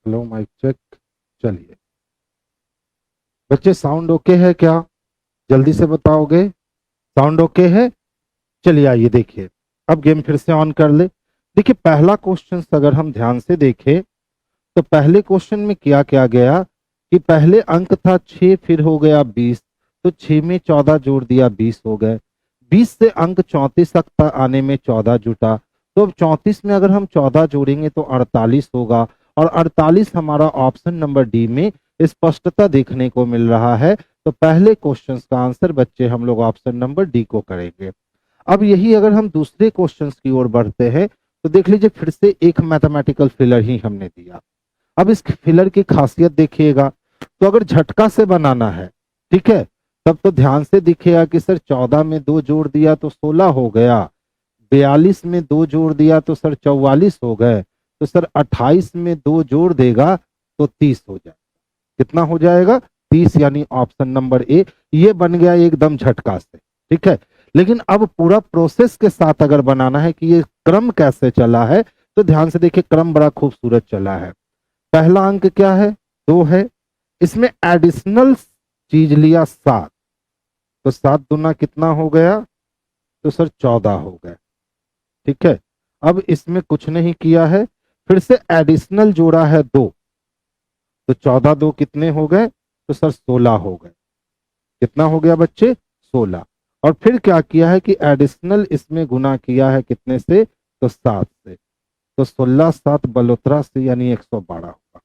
Hello mic check. चलिए बच्चे, sound okay है क्या? जल्दी से बताओगे। साउंड ओके है? चलिए आइए देखिए। अब गेम फिर से ऑन कर ले। देखिए पहला क्वेश्चन अगर हम ध्यान से देखें तो पहले क्वेश्चन में क्या क्या गया कि पहले अंक था 6, फिर हो गया 20, तो 6 में 14 जोड़ दिया 20 हो गए। 20 से अंक 34 तक आने में 14 जुटा, तो अब 34 में अगर हम 14 जोड़ेंगे तो 48 होगा। और 48 हमारा ऑप्शन नंबर डी में स्पष्टता देखने को मिल रहा है। तो पहले क्वेश्चन का आंसर बच्चे हम लोग ऑप्शन नंबर डी को करेंगे। अब यही अगर हम दूसरे क्वेश्चंस की ओर बढ़ते हैं तो देख लीजिए फिर से एक मैथमेटिकल फिलर ही हमने दिया। अब इस फिलर की खासियत देखिएगा, तो अगर झटका से बनाना है, ठीक है, तब तो ध्यान से दिखेगा कि सर 14 में 2 जोड़ दिया तो 16 हो गया, 42 में 2 जोड़ दिया तो सर 44 हो गए, तो सर 28 में 2 जोड़ देगा तो 30 हो जाएगा। कितना हो जाएगा? 30, यानी ऑप्शन नंबर ए। ये बन गया एकदम झटका से, ठीक है। लेकिन अब पूरा प्रोसेस के साथ अगर बनाना है कि ये क्रम कैसे चला है, तो ध्यान से देखिए क्रम बड़ा खूबसूरत चला है। पहला अंक क्या है? 2 है। इसमें एडिशनल चीज लिया 7, तो 7 दूना कितना हो गया? तो सर 14 हो गए, ठीक है। अब इसमें कुछ नहीं किया है, फिर से एडिशनल जोड़ा है 2, तो 14 दो कितने हो गए? तो सर 16 हो गए। कितना हो गया बच्चे? 16। और फिर क्या किया है कि एडिशनल इसमें गुना किया है कितने से? तो 7 से। तो 16 7 बलोत्रा से, यानी 112 होगा।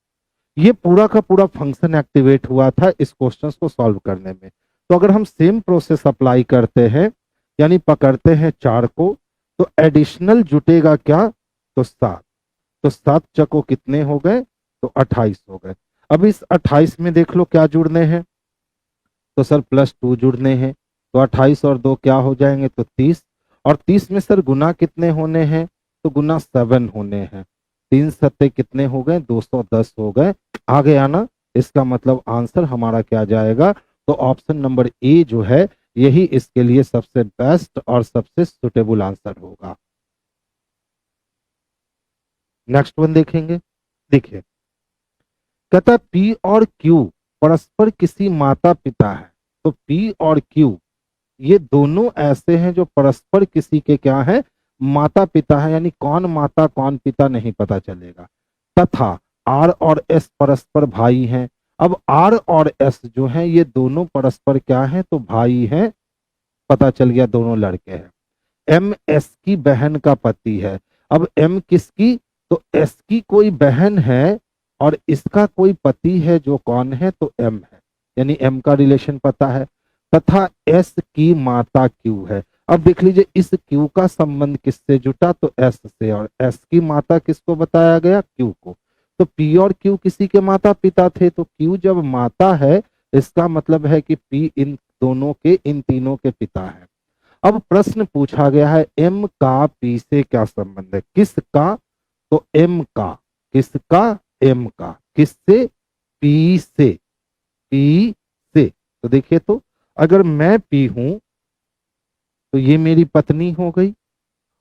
ये पूरा का पूरा फंक्शन एक्टिवेट हुआ था इस क्वेश्चन को सॉल्व करने में। तो अगर हम सेम प्रोसेस अप्लाई करते हैं, यानी पकड़ते हैं 4 को, तो एडिशनल जुटेगा क्या? तो 7। तो 7 चको कितने हो गए? तो 28 हो गए। अब इस 28 में देख लो क्या जुड़ने हैं, तो सर +2 जुड़ने हैं। तो 28 और 2 क्या हो जाएंगे? तो 30। और 30 में सर गुना कितने होने हैं? तो गुना 7 होने हैं। 3 सत्ते कितने हो गए? 210 हो गए। आ गया ना? इसका मतलब आंसर हमारा क्या जाएगा? तो ऑप्शन नंबर ए जो है यही इसके लिए सबसे बेस्ट और सबसे सुटेबल आंसर होगा। नेक्स्ट वन देखेंगे। देखिए कहता है पी और क्यू परस्पर किसी माता पिता है। तो पी और क्यू ये दोनों ऐसे हैं जो परस्पर किसी के क्या है? माता पिता है, यानी कौन माता कौन पिता नहीं पता चलेगा। तथा आर और एस परस्पर भाई हैं। अब आर और एस जो हैं ये दोनों परस्पर क्या हैं? तो भाई हैं। पता चल गया दोनों लड़के हैं। एम एस की बहन का पति है। अब एम किसकी? तो एस की कोई बहन है और इसका कोई पति है जो कौन है? तो एम है, यानी एम का रिलेशन पता है। तथा एस की माता क्यू है। अब देख लीजिए इस क्यू का संबंध किससे जुटा? तो एस से। और एस की माता किसको बताया गया? क्यू को। तो पी और क्यू किसी के माता पिता थे, तो क्यू जब माता है इसका मतलब है कि पी इन दोनों के, इन तीनों के पिता है। अब प्रश्न पूछा गया है एम का पी से क्या संबंध है? किसका? तो एम का। किसका? एम का। किससे? पी से। पी से। तो देखिए, तो अगर मैं पी हूं तो ये मेरी पत्नी हो गई,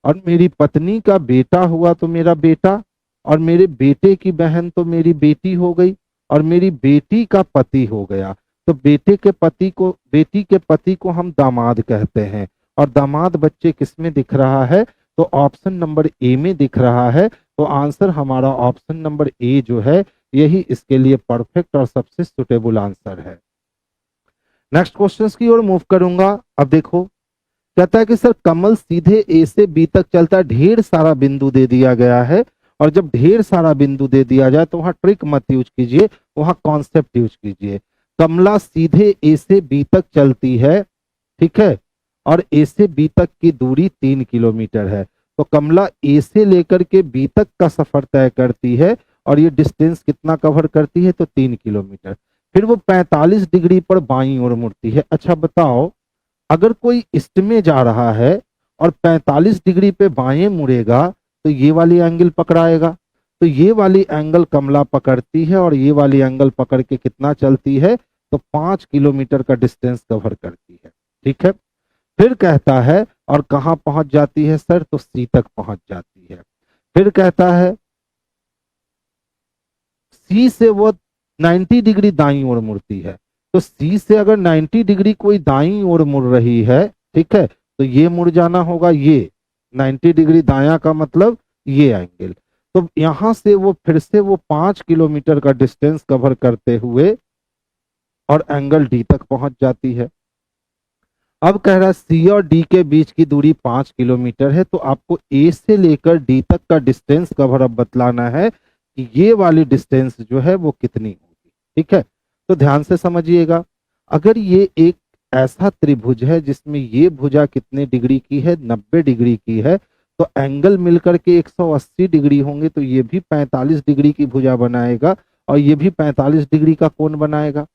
और मेरी पत्नी का बेटा हुआ तो मेरा बेटा, और मेरे बेटे की बहन तो मेरी बेटी हो गई, और मेरी बेटी का पति हो गया। तो बेटे के पति को, बेटी के पति को हम दामाद कहते हैं। और दामाद बच्चे किस में दिख रहा है? तो ऑप्शन नंबर ए में दिख रहा है। तो आंसर हमारा ऑप्शन नंबर ए जो है यही इसके लिए परफेक्ट और सबसे सुटेबल आंसर है। नेक्स्ट क्वेश्चन की ओर मूव करूंगा। अब देखो कहता है कि सर कमल सीधे ए से बी तक चलता है, ढेर सारा बिंदु दे दिया गया है। और जब ढेर सारा बिंदु दे दिया जाए तो वहां ट्रिक मत यूज कीजिए, वहां कॉन्सेप्ट यूज कीजिए। कमला सीधे ए से बी तक चलती है, ठीक है, और ए से बी तक की दूरी 3 किलोमीटर है। तो कमला ए से लेकर के बी तक का सफर तय करती है, और ये डिस्टेंस कितना कवर करती है? तो 3 किलोमीटर। फिर वो 45 डिग्री पर बाईं ओर मुड़ती है। अच्छा बताओ, अगर कोई ईस्ट में जा रहा है और 45 डिग्री पे बाएं मुड़ेगा तो ये वाली एंगल पकड़ाएगा। तो ये वाली एंगल कमला पकड़ती है, और ये वाली एंगल पकड़ के कितना चलती है? तो 5 किलोमीटर का डिस्टेंस कवर करती है, ठीक है। फिर कहता है और कहाँ पहुंच जाती है सर? तो सी तक पहुंच जाती है। फिर कहता है सी से वो 90 डिग्री दाईं ओर मुड़ती है। तो सी से अगर 90 डिग्री कोई दाईं ओर मुड़ रही है, ठीक है, तो ये मुड़ जाना होगा, ये 90 डिग्री दायां का मतलब ये एंगल। तो यहां से वो फिर से वो 5 किलोमीटर का डिस्टेंस कवर करते हुए और एंगल डी तक पहुंच जाती है। अब कह रहा है सी और डी के बीच की दूरी 5 किलोमीटर है, तो आपको ए से लेकर डी तक का डिस्टेंस कवर अब बतलाना है कि ये वाली डिस्टेंस जो है वो कितनी होगी। ठीक है, तो ध्यान से समझिएगा। अगर ये एक ऐसा त्रिभुज है जिसमें ये भुजा कितने डिग्री की है, 90 डिग्री की है, तो एंगल मिलकर के 180 डिग्री होंगे, तो ये भी 45 डिग्री की भुजा बनाएगा और ये भी 45 डिग्री का कोण बनाएगा।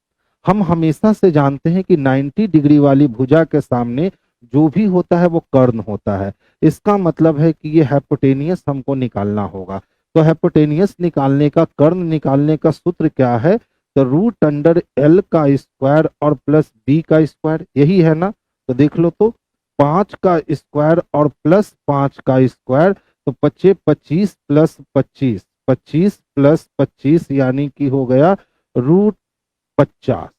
हम हमेशा से जानते हैं कि 90 डिग्री वाली भुजा के सामने जो भी होता है वो कर्ण होता है। इसका मतलब है कि ये हाइपोटेनियस हमको निकालना होगा। तो हाइपोटेनियस निकालने का, कर्ण निकालने का सूत्र क्या है? तो रूट अंडर एल का स्क्वायर और प्लस बी का स्क्वायर, यही है ना। तो देख लो, तो 5 का स्क्वायर और प्लस 5 का स्क्वायर, तो 25 25 प्लस 25, 25 प्लस 25 यानी कि हो गया √50।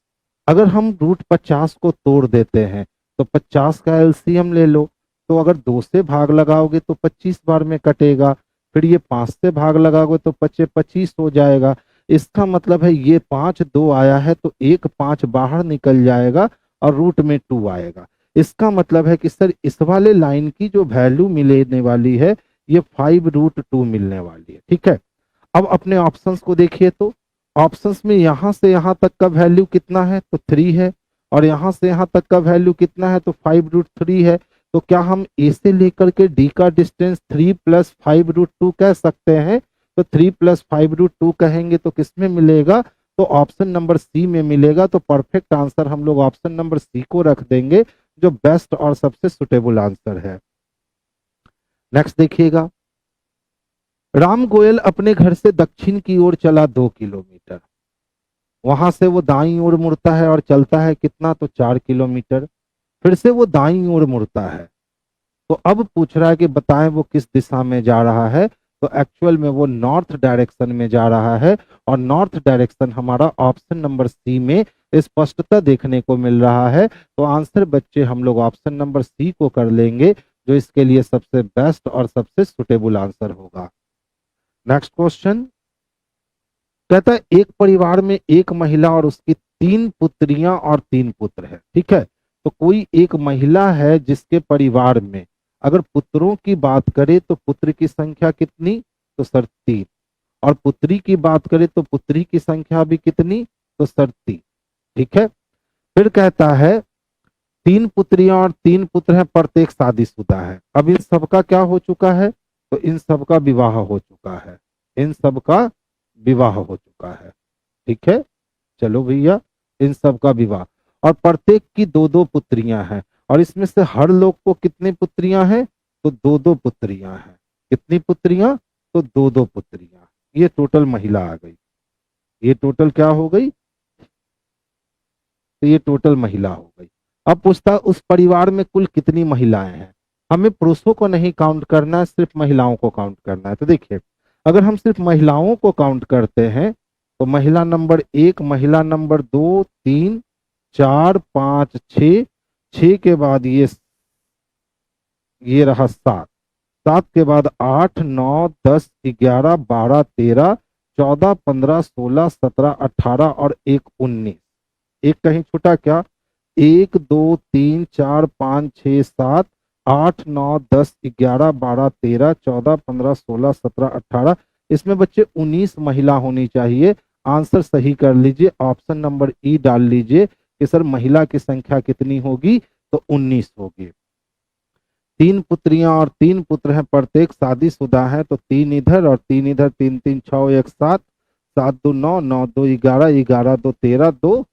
अगर हम √50 को तोड़ देते हैं तो 50 का एलसीएम ले लो। तो अगर 2 से भाग लगाओगे तो 25 बार में कटेगा, फिर ये 5 से भाग लगाओगे तो 25 25 हो जाएगा। इसका मतलब है ये 5 2 आया है तो एक 5 बाहर निकल जाएगा और रूट में 2 आएगा। इसका मतलब है कि सर इस वाले लाइन की जो वैल्यू मिलने वाली है ये 5√2 मिलने वाली है। ठीक है, अब अपने ऑप्शंस को देखिए। तो ऑप्शंस में यहां से यहां तक का वैल्यू कितना है? तो 3 है। और यहां से यहां तक का वैल्यू कितना है? तो 5√3 है। तो क्या हम ए से लेकर के डी का डिस्टेंस 3 प्लस 5√2 कह सकते हैं? तो 3 प्लस 5√2 कहेंगे तो किसमें मिलेगा? तो ऑप्शन नंबर सी में मिलेगा। तो परफेक्ट आंसर हम लोग ऑप्शन नंबर सी को रख देंगे, जो बेस्ट और सबसे सुटेबल आंसर है। नेक्स्ट देखिएगा। राम गोयल अपने घर से दक्षिण की ओर चला 2 किलोमीटर। वहां से वो दाईं ओर मुड़ता है और चलता है कितना? तो 4 किलोमीटर। फिर से वो दाईं ओर मुड़ता है। तो अब पूछ रहा है कि बताएं वो किस दिशा में जा रहा है। तो एक्चुअल में वो नॉर्थ डायरेक्शन में जा रहा है। और नॉर्थ डायरेक्शन हमारा ऑप्शन नंबर सी में स्पष्टता देखने को मिल रहा है। तो आंसर बच्चे हम लोग ऑप्शन नंबर सी को कर लेंगे, जो इसके लिए सबसे बेस्ट और सबसे सुटेबल आंसर होगा। नेक्स्ट क्वेश्चन कहता है एक परिवार में एक महिला और उसकी 3 पुत्रियां और 3 पुत्र है। ठीक है, तो कोई एक महिला है जिसके परिवार में अगर पुत्रों की बात करें तो पुत्र की संख्या कितनी? तो सर 3। और पुत्री की बात करें तो पुत्री की संख्या भी कितनी? तो सर 3। ठीक है, फिर कहता है 3 पुत्रियां और 3 पुत्र हैं, प्रत्येक शादीशुदा है। अब इन सबका क्या हो चुका है? तो इन सबका विवाह हो चुका है। इन सबका विवाह हो चुका है। ठीक है, चलो भैया, इन सब का विवाह। और प्रत्येक की 2 2 पुत्रियां हैं। और इसमें से हर लोग को कितनी पुत्रियां हैं? तो 2 2 पुत्रियां हैं। कितनी पुत्रियां? तो 2 2 पुत्रियां। ये टोटल महिला आ गई। ये टोटल क्या हो गई? तो ये टोटल महिला हो गई। अब पूछता उस परिवार में कुल कितनी महिलाएं हैं। हमें पुरुषों को नहीं काउंट करना है, सिर्फ महिलाओं को काउंट करना है। तो देखिए, अगर हम सिर्फ महिलाओं को काउंट करते हैं तो महिला नंबर 1, महिला नंबर 2, 3, 4, 5, 6, 6 के बाद ये रहा 7, 7 के बाद 8, 9, 10, 11, 12, 13, 14, 15, 16, 17, 18 और एक 19। एक कहीं छूटा क्या? 1 2 3 4 5 6 7 8 9 10 11 12 13 14 15 16 17 18। इसमें बच्चे 19 महिला होनी चाहिए। आंसर सही कर लीजिए, ऑप्शन नंबर ई डाल लीजिए कि सर महिला की संख्या कितनी होगी? तो 19 होगी। 3 पुत्रियां और 3 पुत्र हैं, प्रत्येक शादीशुदा है। तो 3 इधर और 3 इधर, 3 3 6 1 7, 7 2 9, 9 2 11, 11 2 13, 2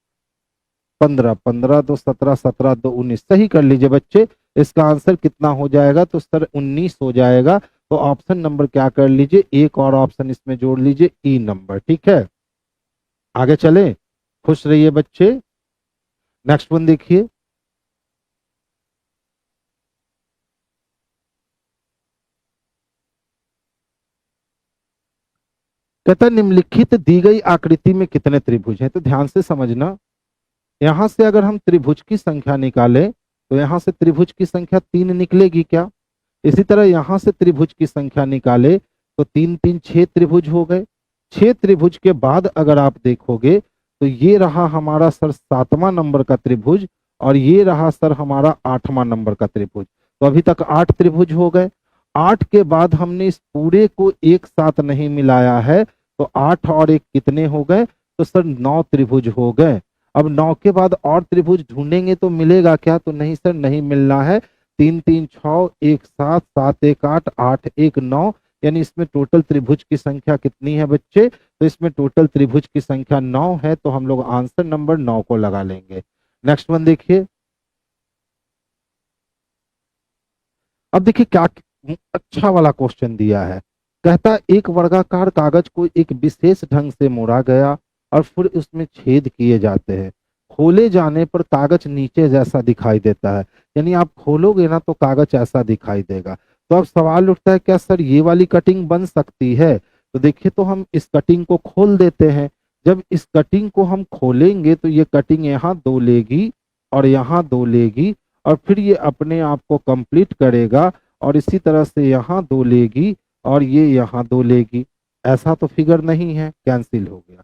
15, 15 2 17, 17 2 19। सही कर लीजिए बच्चे। इसका आंसर कितना हो जाएगा? तो सर 19 हो जाएगा। तो ऑप्शन नंबर क्या कर लीजिए? एक और ऑप्शन इसमें जोड़ लीजिए, ई नंबर। ठीक है, आगे चले। खुश रहिए बच्चे। नेक्स्ट वन देखिए। कहता निम्नलिखित दी गई आकृति में कितने त्रिभुज हैं। तो ध्यान से समझना, यहां से अगर हम त्रिभुज की संख्या निकालें तो यहां से त्रिभुज की संख्या 3 निकलेगी क्या। इसी तरह यहां से त्रिभुज की संख्या निकाले तो 3 3 6 त्रिभुज हो गए। 6 त्रिभुज के बाद अगर आप देखोगे तो ये रहा हमारा सर 7वां नंबर का त्रिभुज और ये रहा सर हमारा 8वां नंबर का त्रिभुज। तो अभी तक 8 त्रिभुज हो गए। 8 के बाद हमने इस पूरे को एक साथ नहीं मिलाया है, तो 8 और 1 कितने हो गए, तो सर 9 त्रिभुज हो गए। अब 9 के बाद और त्रिभुज ढूंढेंगे तो मिलेगा क्या, तो नहीं सर, नहीं मिलना है। 3 3 6 1 7 7 1 8 8 1 9, यानी इसमें टोटल त्रिभुज की संख्या कितनी है बच्चे, तो इसमें टोटल त्रिभुज की संख्या 9 है। तो हम लोग आंसर नंबर 9 को लगा लेंगे। नेक्स्ट वन देखिए। अब देखिए क्या अच्छा वाला क्वेश्चन दिया है। कहता एक वर्गाकार कागज को एक विशेष ढंग से मोड़ा गया और फिर उसमें छेद किए जाते हैं। खोले जाने पर कागज नीचे जैसा दिखाई देता है, यानी आप खोलोगे ना तो कागज ऐसा दिखाई देगा। तो अब सवाल उठता है क्या सर ये वाली कटिंग बन सकती है। तो देखिए, तो हम इस कटिंग को खोल देते हैं। जब इस कटिंग को हम खोलेंगे तो ये कटिंग यहाँ 2 लेगी और यहाँ 2 लेगी और फिर ये अपने आप को कंप्लीट करेगा और इसी तरह से यहाँ 2 लेगी और ये यहाँ 2 लेगी। ऐसा तो फिगर नहीं है, कैंसिल हो गया।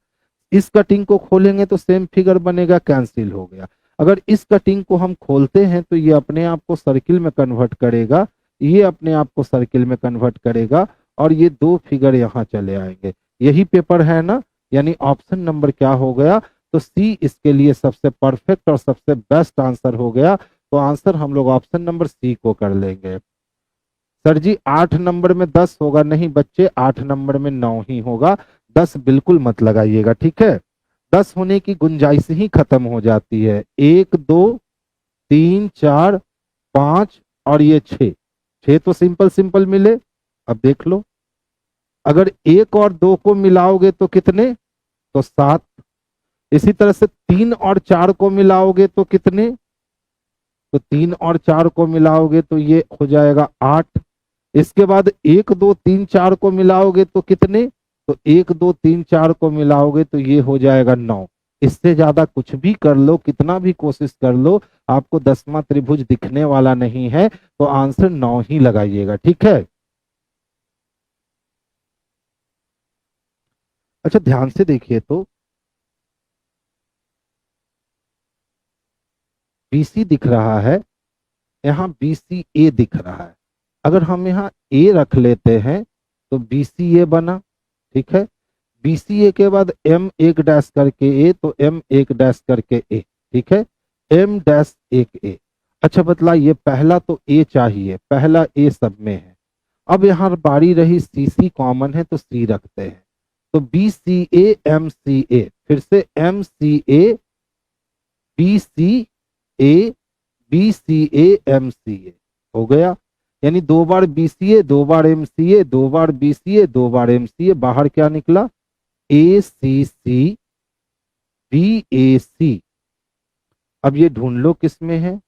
इस कटिंग को खोलेंगे तो सेम फिगर बनेगा, कैंसिल हो गया। अगर इस कटिंग को हम खोलते हैं तो ये अपने आप को सर्किल में कन्वर्ट करेगा, ये अपने आप को सर्किल में कन्वर्ट करेगा और ये 2 फिगर यहाँ चले आएंगे। यही पेपर है ना, यानी ऑप्शन नंबर क्या हो गया, तो सी इसके लिए सबसे परफेक्ट और सबसे बेस्ट आंसर हो गया। तो आंसर हम लोग ऑप्शन नंबर सी को कर लेंगे। सर जी 8 नंबर में 10 होगा, नहीं बच्चे, 8 नंबर में 9 ही होगा। 10 बिल्कुल मत लगाइएगा, ठीक है। 10 होने की गुंजाइश ही खत्म हो जाती है। 1 2 3 4 5 और ये 6, 6 तो सिंपल सिंपल मिले। अब देख लो, अगर 1 और 2 को मिलाओगे तो कितने, तो 7। इसी तरह से 3 और 4 को मिलाओगे तो कितने, तो 3 और 4 को मिलाओगे तो ये हो जाएगा 8। इसके बाद 1 2 3 4 को मिलाओगे तो कितने, तो 1 2 3 4 को मिलाओगे तो ये हो जाएगा 9। इससे ज्यादा कुछ भी कर लो, कितना भी कोशिश कर लो, आपको 10वां त्रिभुज दिखने वाला नहीं है। तो आंसर 9 ही लगाइएगा, ठीक है। अच्छा ध्यान से देखिए, तो BC दिख रहा है, यहाँ BCA दिख रहा है। अगर हम यहाँ A रख लेते हैं तो BCA बना, ठीक है। BCA के बाद M एक डैश करके A, तो M एक डैश करके A, ठीक है। M डैश एक A। अच्छा बतला, ये पहला तो A चाहिए, पहला A सब में है। अब यहाँ बारी रही CC कॉमन है तो C रखते हैं। तो BCA MCA, फिर से MCA BCA BCA MCA हो गया। यानी 2 बार BCA 2 बार MCA 2 बार BCA 2 बार MCA, बाहर क्या निकला, ACC BAC। अब ये ढूंढ लो किस में है,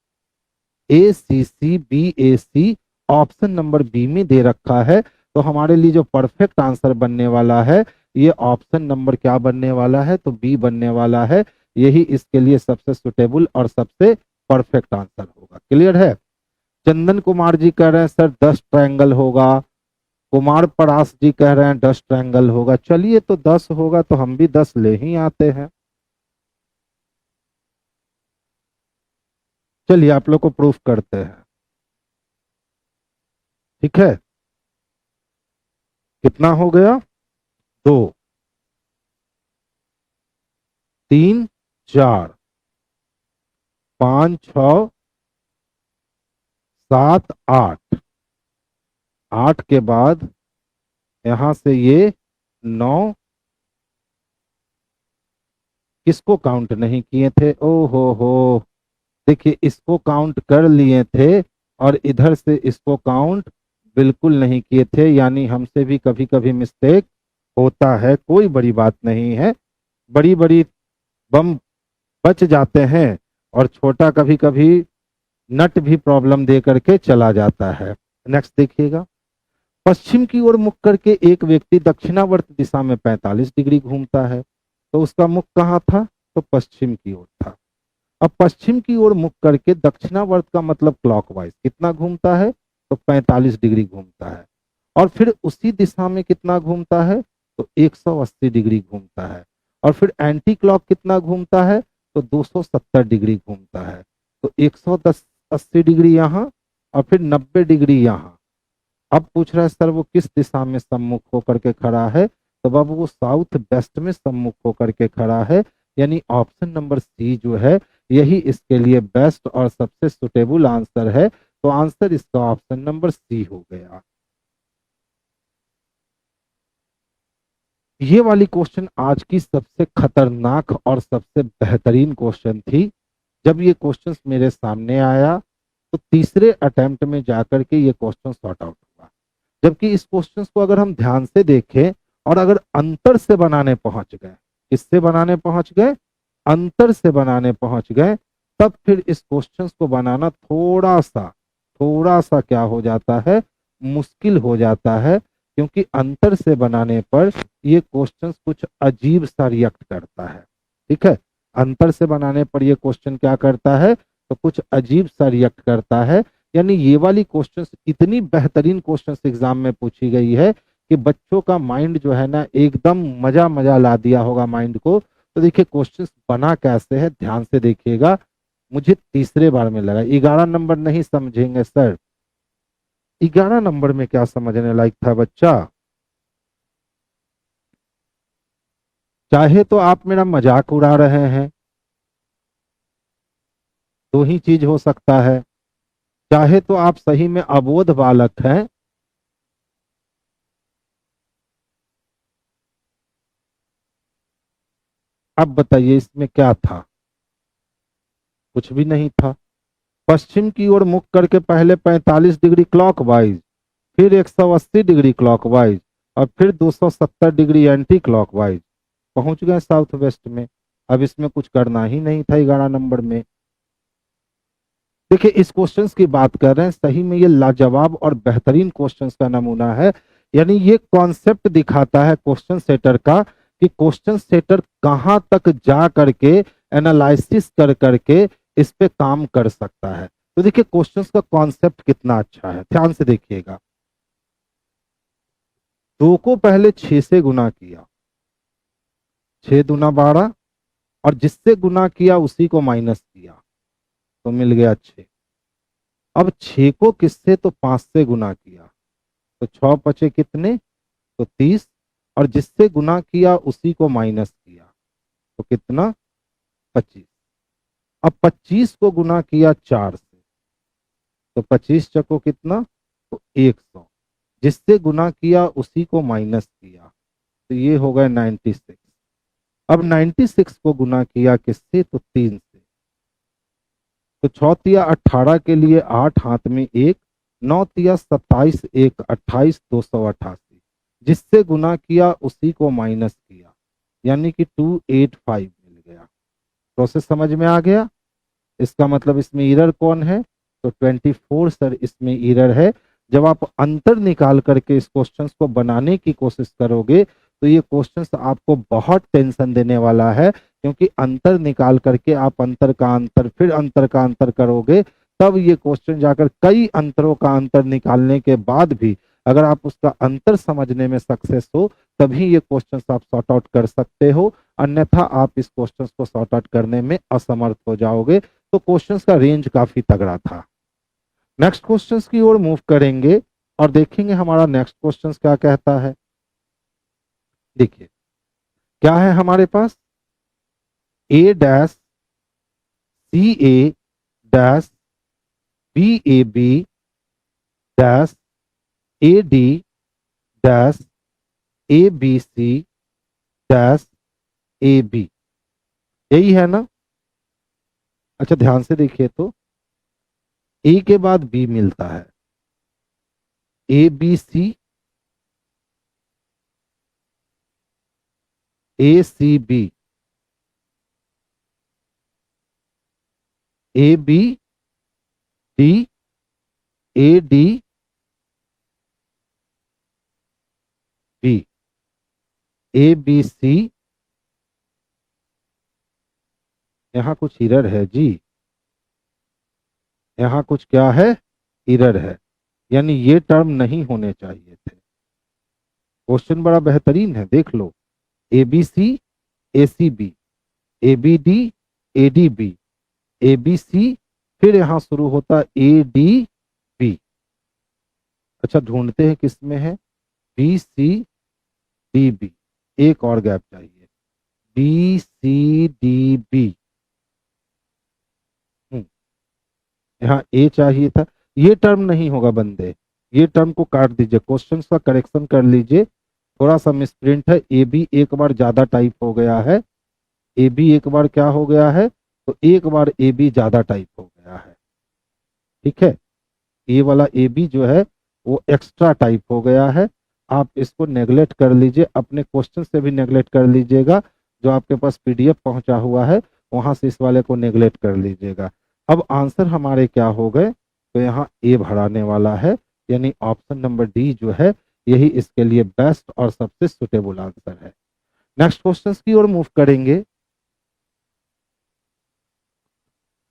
ACC BAC option number B में दे रखा है। तो हमारे लिए जो परफेक्ट आंसर बनने वाला है, ये ऑप्शन नंबर क्या बनने वाला है, तो बी बनने वाला है। यही इसके लिए सबसे सुटेबल और सबसे परफेक्ट आंसर होगा। क्लियर है। चंदन कुमार जी कह रहे हैं सर 10 ट्रायंगल होगा। कुमार परास जी कह रहे हैं 10 ट्रायंगल होगा। चलिए, तो 10 होगा तो हम भी 10 ले ही आते हैं। चलिए आप लोग को प्रूफ करते हैं, ठीक है। कितना हो गया, 2 3 4 5 6 7 8। 8 के बाद यहां से ये 9, किसको काउंट नहीं किए थे, ओ हो, देखिए इसको काउंट कर लिए थे और इधर से इसको काउंट बिल्कुल नहीं किए थे। यानी हमसे भी कभी कभी मिस्टेक होता है, कोई बड़ी बात नहीं है। बड़ी बड़ी बम बच जाते हैं और छोटा कभी कभी नट भी प्रॉब्लम दे करके चला जाता है। नेक्स्ट देखिएगा। पश्चिम की ओर मुख करके एक व्यक्ति दक्षिणावर्त दिशा में 45 डिग्री घूमता है, तो उसका मुख कहाँ था? तो पश्चिम की ओर था। अब पश्चिम की ओर मुख करके दक्षिणावर्त का मतलब क्लॉकवाइज कितना घूमता है? तो 45 डिग्री घूमता है। और फिर उसी दिशा में कितना घूमता है? तो 180 डिग्री घूमता है। और फिर एंटी क्लॉक कितना घूमता है? तो 270 डिग्री घूमता है। तो 110 80 डिग्री यहाँ और फिर 90 डिग्री यहाँ। अब पूछ रहा है सर वो किस दिशा में सम्मुख होकर के खड़ा है? तो बाबू वो साउथ वेस्ट में सम्मुख होकर के खड़ा है। यानी ऑप्शन नंबर सी जो है यही इसके लिए बेस्ट और सबसे सुटेबल आंसर है। तो आंसर इसका ऑप्शन नंबर सी हो गया। ये वाली क्वेश्चन आज की सबसे खतरनाक और सबसे बेहतरीन क्वेश्चन थी। जब ये क्वेश्चन मेरे सामने आया तो तीसरे अटेम्प्ट में जाकर के ये क्वेश्चन सॉर्ट आउट हुआ। जबकि इस क्वेश्चन को अगर हम ध्यान से देखें और अगर अंतर से बनाने पहुंच गए, किससे बनाने पहुंच गए? अंतर से बनाने पहुंच गए, तब फिर इस क्वेश्चन को बनाना थोड़ा सा क्या हो जाता है? मुश्किल हो जाता है। क्योंकि अंतर से बनाने पर ये क्वेश्चन कुछ अजीब सा रिएक्ट करता है। ठीक है, अंतर से बनाने पर ये क्वेश्चन क्या करता है? तो कुछ अजीब सा रिएक्ट करता है। यानी ये वाली क्वेश्चंस इतनी बेहतरीन क्वेश्चंस एग्जाम में पूछी गई है कि बच्चों का माइंड जो है ना एकदम मजा मजा ला दिया होगा माइंड को। तो देखिए क्वेश्चंस बना कैसे है, ध्यान से देखिएगा। मुझे तीसरे बार में लगा 11 नंबर नहीं समझेंगे सर। 11 नंबर में क्या समझने लायक था बच्चा? चाहे तो आप मेरा मजाक उड़ा रहे हैं, दो ही चीज हो सकता है। चाहे तो आप सही में अबोध बालक हैं। अब बताइए इसमें क्या था? कुछ भी नहीं था। पश्चिम की ओर मुख करके पहले 45 डिग्री क्लॉकवाइज, फिर 180 डिग्री क्लॉकवाइज और फिर 270 डिग्री एंटी क्लॉकवाइज पहुंच गए साउथ वेस्ट में। अब इसमें कुछ करना ही नहीं था 11 नंबर में। देखिए इस क्वेश्चंस की बात कर रहे हैं, सही में ये लाजवाब और बेहतरीन क्वेश्चंस का नमूना है। यानी ये कॉन्सेप्ट दिखाता है क्वेश्चन सेटर का कि क्वेश्चन सेटर कहां तक जा करके एनालिसिस कर करके इस पे काम कर सकता है। तो देखिए क्वेश्चंस का कॉन्सेप्ट कितना अच्छा है, ध्यान से देखिएगा। 2 को पहले 6 से गुना किया, 6 दूना 12, और जिससे गुना किया उसी को माइनस किया तो मिल गया 6। अब 6 को किससे? तो 5 से गुना किया तो 6 बचे कितने? तो 30, और जिससे गुना किया उसी को माइनस किया तो कितना? 25। अब 25 को गुना किया 4 से तो 25 चको कितना? तो 100, जिससे गुना किया उसी को माइनस किया तो ये हो गया 96। अब 96 को गुना किया किससे? तो 3 से। तो 6 तिया 18 के लिए 8 हाथ में 1, 9 तिया 27, 1 28, 288, जिससे गुना किया उसी को माइनस किया यानी कि 285 मिल गया। प्रोसेस समझ में आ गया? इसका मतलब इसमें एरर कौन है? तो 24 सर इसमें एरर है। जब आप अंतर निकाल करके इस क्वेश्चंस को बनाने की कोशिश करोगे तो ये क्वेश्चंस आपको बहुत टेंशन देने वाला है। क्योंकि अंतर निकाल करके आप अंतर का अंतर फिर अंतर का अंतर करोगे, तब ये क्वेश्चन जाकर कई अंतरों का अंतर निकालने के बाद भी अगर आप उसका अंतर समझने में सक्सेस हो तभी ये क्वेश्चंस आप सॉर्ट आउट कर सकते हो। अन्यथा आप इस क्वेश्चंस को सॉर्ट आउट करने में असमर्थ हो जाओगे। तो क्वेश्चंस का रेंज काफी तगड़ा था। नेक्स्ट क्वेश्चंस की ओर मूव करेंगे और देखेंगे हमारा नेक्स्ट क्वेश्चंस क्या कहता है। देखिए क्या है हमारे पास? A dash C A dash B A B dash A D dash A B C dash A B, यही है ना? अच्छा ध्यान से देखिए तो ए के बाद बी मिलता है, A B C, A C B, A B D, A D, ABC, यहां कुछ एरर है जी, यहां कुछ क्या है, एरर है, यानी ये टर्म नहीं होने चाहिए थे। क्वेश्चन बड़ा बेहतरीन है, देख लो। ABC, ACB, ABD, ADB, ABC, फिर यहां शुरू होता ADB। अच्छा, ढूंढते हैं किस में है, BCDB, एक और गैप चाहिए, BCDB। यहाँ ए चाहिए था, ये टर्म नहीं होगा बंदे, ये टर्म को काट दीजिए, क्वेश्चन का करेक्शन कर लीजिए, थोड़ा सा मिसप्रिंट है, ए बी एक बार ज्यादा टाइप हो गया है, ए बी एक बार क्या हो गया है, तो एक बार ए बी ज्यादा टाइप हो गया है, ठीक है। ए वाला ए बी जो है वो एक्स्ट्रा टाइप हो गया है, आप इसको नेगलेक्ट कर लीजिए, अपने क्वेश्चन से भी नेगलेक्ट कर लीजिएगा, जो आपके पास पीडीएफ पहुंचा हुआ है वहां से इस वाले को नेगलेक्ट कर लीजिएगा। अब आंसर हमारे क्या हो गए, तो यहाँ ए भराने वाला है, यानी ऑप्शन नंबर डी जो है यही इसके लिए बेस्ट और सबसे सुटेबल आंसर है। नेक्स्ट क्वेश्चन की ओर मूव करेंगे।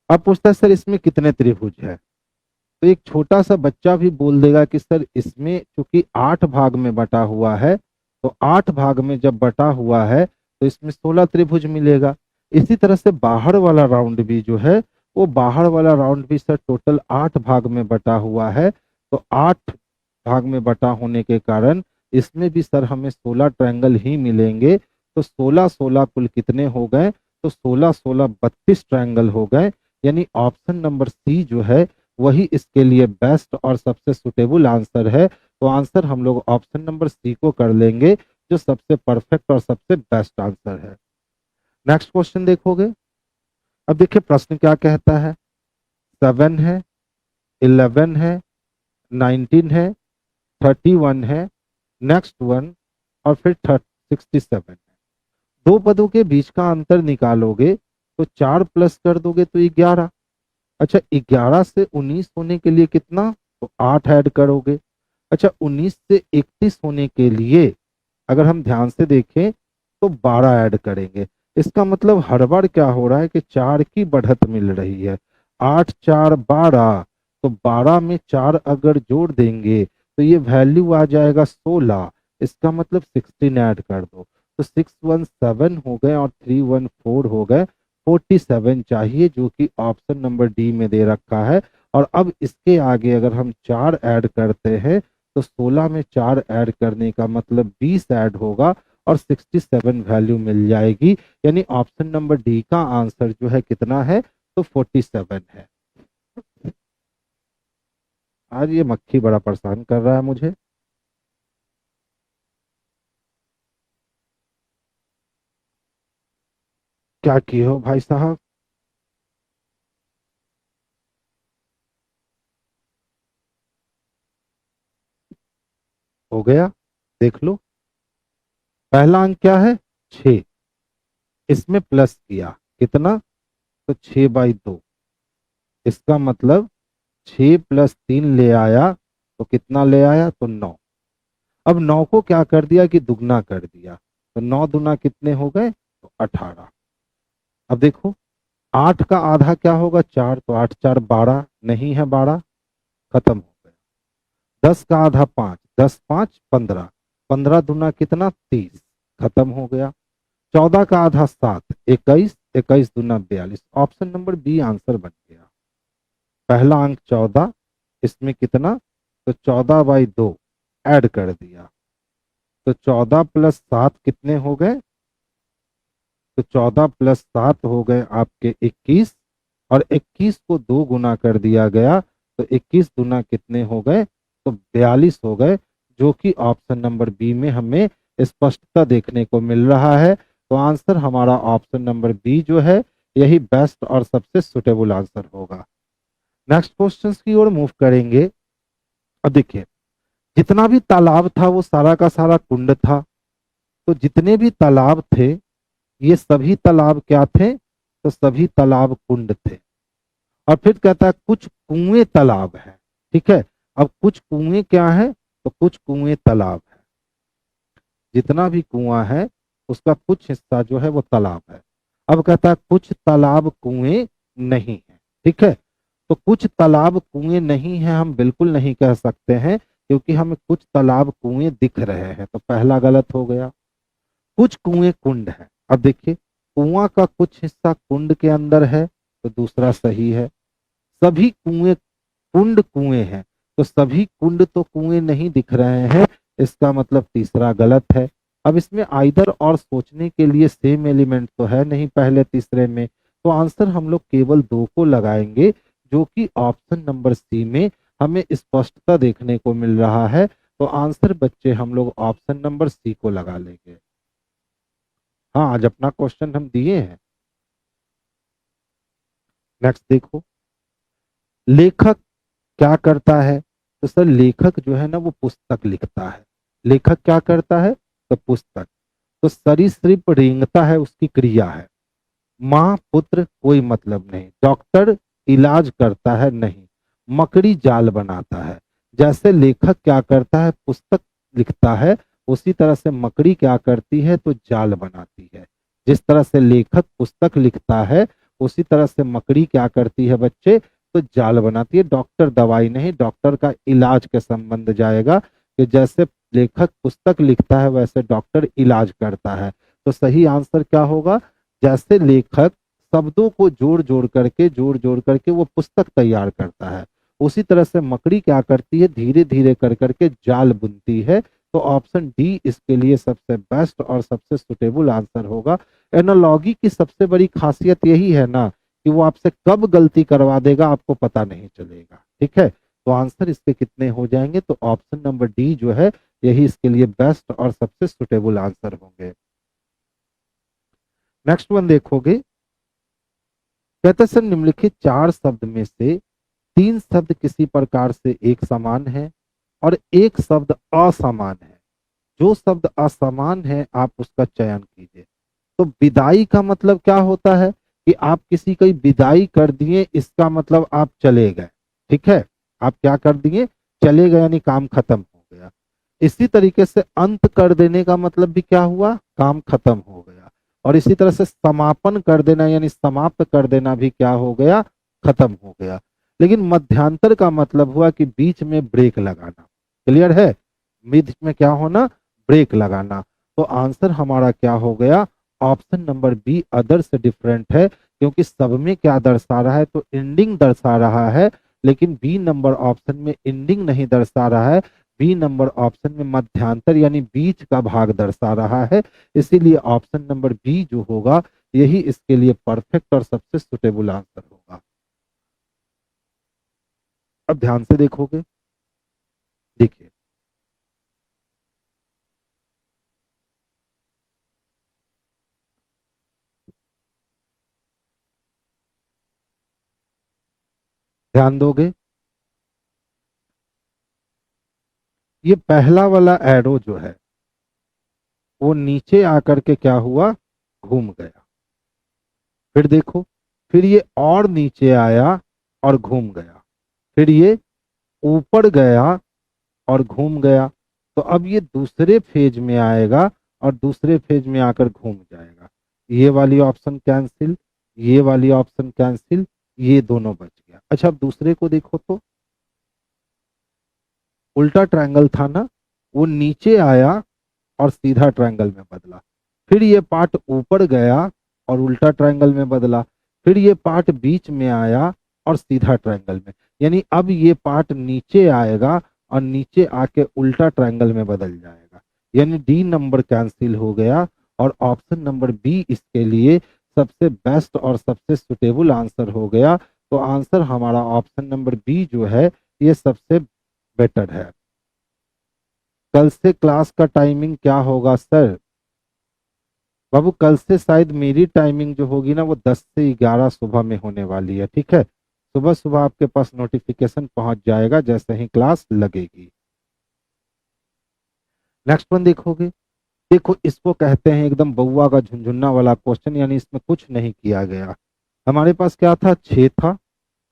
अब पूछता है सर इसमें कितने त्रिभुज है, तो एक छोटा सा बच्चा भी बोल देगा कि सर इसमें चूंकि 8 भाग में बटा हुआ है, तो 8 भाग में जब बटा हुआ है तो इसमें 16 त्रिभुज मिलेगा। इसी तरह से बाहर वाला राउंड भी जो है, वो बाहर वाला राउंड भी सर टोटल 8 भाग में बटा हुआ है, तो 8 भाग में बटा होने के कारण इसमें भी सर हमें 16 ट्रायंगल ही मिलेंगे। तो 16 16 कुल कितने हो गए, तो 16 16 32 ट्रायंगल हो गए, यानी ऑप्शन नंबर सी जो है वही इसके लिए बेस्ट और सबसे सुटेबल आंसर है। तो आंसर हम लोग ऑप्शन नंबर सी को कर लेंगे, जो सबसे परफेक्ट और सबसे बेस्ट आंसर है। नेक्स्ट क्वेश्चन देखोगे, अब देखिए प्रश्न क्या कहता है, 7 है, 11 है, 19 है, 31 है, नेक्स्ट वन, और फिर 67 है। दो पदों के बीच का अंतर निकालोगे तो 4 प्लस कर दोगे तो 11। अच्छा, 11 से 19 होने के लिए कितना, तो 8 ऐड करोगे। अच्छा, 19 से 31 होने के लिए अगर हम ध्यान से देखें तो 12 ऐड करेंगे। इसका मतलब हर बार क्या हो रहा है कि 4 की बढ़त मिल रही है, 8 4 12, तो 12 में 4 अगर जोड़ देंगे तो ये वैल्यू आ जाएगा 16, इसका मतलब 16 ऐड कर दो, तो 617 हो गए और 314 हो गए, 47 चाहिए, जो कि ऑप्शन नंबर डी में दे रखा है। और अब इसके आगे अगर हम 4 ऐड करते हैं तो 16 में 4 ऐड करने का मतलब 20 ऐड होगा और 67 वैल्यू मिल जाएगी, यानी ऑप्शन नंबर डी का आंसर जो है कितना है, तो 47 है। आज ये मक्खी बड़ा परेशान कर रहा है मुझे। क्या किए हो भाई साहब, हो गया, देख लो। पहला अंक क्या है, 6, इसमें प्लस किया कितना, तो 6/2, इसका मतलब 6 प्लस 3 ले आया, तो कितना ले आया, तो 9। अब 9 को क्या कर दिया कि दुगना कर दिया, तो 9 दुना कितने हो गए, तो 18। अब देखो 8 का आधा क्या होगा, 4, तो 8 4 12, नहीं है 12, खत्म हो गया। 10 का आधा 5, 10 5 15, 15 दुना कितना, 30, खत्म हो गया। 14 का आधा 7, 21, 21 दुना 42, ऑप्शन नंबर बी आंसर बन गया। पहला अंक 14, इसमें कितना, तो 14/2 ऐड कर दिया, तो 14 प्लस 7 कितने हो गए, तो 14 प्लस 7 हो गए आपके 21, और 21 को 2 गुना कर दिया गया, तो 21 दुना कितने हो गए, तो 42 हो गए, जो कि ऑप्शन नंबर बी में हमें स्पष्टता देखने को मिल रहा है। तो आंसर हमारा ऑप्शन नंबर बी जो है यही बेस्ट और सबसे सुटेबल आंसर होगा। नेक्स्ट क्वेश्चन की ओर मूव करेंगे। अब देखिए, जितना भी तालाब था वो सारा का सारा कुंड था, तो जितने भी तालाब थे ये सभी तालाब क्या थे, तो सभी तालाब कुंड थे। और फिर कहता है कुछ कुएं तालाब है, ठीक है। अब कुछ कुएं क्या है, तो कुछ कुएं तालाब है, जितना भी कुआं है उसका कुछ हिस्सा जो है वो तालाब है। अब कहता है कुछ तालाब कुएं नहीं है। ठीक है, तो कुछ तालाब कुएं नहीं है हम बिल्कुल नहीं कह सकते हैं, क्योंकि हमें कुछ तालाब कुएं दिख रहे हैं, तो पहला गलत हो गया। कुछ कुएं कुंड है, अब देखिए कुआं का कुछ हिस्सा कुंड के अंदर है, तो दूसरा सही है। सभी कुएं कुंड कुएं हैं, तो सभी कुंड तो कुएं नहीं दिख रहे हैं, इसका मतलब तीसरा गलत है। अब इसमें आइदर और सोचने के लिए सेम एलिमेंट तो है नहीं पहले तीसरे में, तो आंसर हम लोग केवल दो को लगाएंगे, जो कि ऑप्शन नंबर सी में हमें स्पष्टता देखने को मिल रहा है। तो आंसर बच्चे हम लोग ऑप्शन नंबर सी को लगा लेंगे। हाँ, आज अपना क्वेश्चन हम दिए हैं। नेक्स्ट देखो, लेखक क्या करता है? तो सर लेखक जो है ना वो पुस्तक लिखता है। लेखक क्या करता है? तो पुस्तक। तो सरीसृप रेंगता है उसकी क्रिया है। माँ पुत्र कोई मतलब नहीं। डॉक्टर इलाज करता है नहीं। मकड़ी जाल बनाता है। जैसे लेखक क्या करता है? पुस्तक लिखता है, उसी तरह से मकड़ी क्या करती है? तो जाल बनाती है। जिस तरह से लेखक पुस्तक लिखता है, उसी तरह से मकड़ी क्या करती है बच्चे? तो जाल बनाती है। डॉक्टर दवाई नहीं, डॉक्टर का इलाज के संबंध जाएगा कि जैसे लेखक पुस्तक लिखता है वैसे डॉक्टर इलाज करता है। तो सही आंसर क्या होगा? जैसे लेखक शब्दों को जोड़ जोड़ करके वो पुस्तक तैयार करता है, उसी तरह से मकड़ी क्या करती है? धीरे धीरे कर करके जाल बुनती है। तो ऑप्शन डी इसके लिए सबसे बेस्ट और सबसे सुटेबल आंसर होगा। एनालॉजी की सबसे बड़ी खासियत यही है ना कि वो आपसे कब गलती करवा देगा आपको पता नहीं चलेगा। ठीक है, तो आंसर इसके कितने हो जाएंगे? तो ऑप्शन नंबर डी जो है यही इसके लिए बेस्ट और सबसे सुटेबल आंसर होंगे। नेक्स्ट वन देखोगे, कहते सर निम्नलिखित चार शब्द में से तीन शब्द किसी प्रकार से एक समान है और एक शब्द असमान है। जो शब्द असमान है आप उसका चयन कीजिए। तो विदाई का मतलब क्या होता है? कि आप किसी की विदाई कर दिए, इसका मतलब आप चले गए। ठीक है, आप क्या कर दिए? चले गए, यानी काम खत्म हो गया। इसी तरीके से अंत कर देने का मतलब भी क्या हुआ? काम खत्म हो गया। और इसी तरह से समापन कर देना यानी समाप्त कर देना भी क्या हो गया? खत्म हो गया। लेकिन मध्यांतर का मतलब हुआ कि बीच में ब्रेक लगाना। क्लियर है? बीच में क्या होना? ब्रेक लगाना। तो आंसर हमारा क्या हो गया? ऑप्शन नंबर बी अदर से डिफरेंट है, क्योंकि सब में क्या दर्शा रहा है? तो एंडिंग दर्शा रहा है, लेकिन बी नंबर ऑप्शन में एंडिंग नहीं दर्शा रहा है। बी नंबर ऑप्शन में मध्यांतर यानी बीच का भाग दर्शा रहा है। इसीलिए ऑप्शन नंबर बी जो होगा यही इसके लिए परफेक्ट और सबसे सुटेबल आंसर होगा। अब ध्यान से देखोगे, देखिए ध्यान दोगे, ये पहला वाला एरो जो है वो नीचे आकर के क्या हुआ? घूम गया। फिर देखो, फिर ये और नीचे आया और घूम गया। फिर ये ऊपर गया और घूम गया। तो अब ये दूसरे फेज में आएगा और दूसरे फेज में आकर घूम जाएगा। ये वाली ऑप्शन कैंसिल, ये वाली ऑप्शन कैंसिल, ये दोनों बच गया। अच्छा, अब दूसरे को देखो तो उल्टा ट्रायंगल था ना, वो नीचे आया और सीधा ट्रायंगल में बदला। फिर ये पार्ट ऊपर गया और उल्टा ट्रायंगल में बदला। फिर ये पार्ट बीच में आया और सीधा ट्रायंगल में। यानी अब ये पार्ट नीचे आएगा और नीचे आके उल्टा ट्रायंगल में बदल जाएगा। यानी डी नंबर कैंसिल हो गया और ऑप्शन नंबर बी इसके लिए सबसे बेस्ट और सबसे सुटेबल आंसर हो गया। तो आंसर हमारा ऑप्शन नंबर बी जो है ये सबसे बेटर है। कल से क्लास का टाइमिंग क्या होगा सर? बाबू कल से शायद मेरी टाइमिंग जो होगी ना वो 10 से 11 सुबह में होने वाली है। ठीक है, सुबह सुबह आपके पास नोटिफिकेशन पहुंच जाएगा जैसे ही क्लास लगेगी। नेक्स्ट वन देखोगे, देखो इसको कहते हैं एकदम बउआ का झुनझुन्ना वाला क्वेश्चन, यानी इसमें कुछ नहीं किया गया। हमारे पास क्या था? 6 था,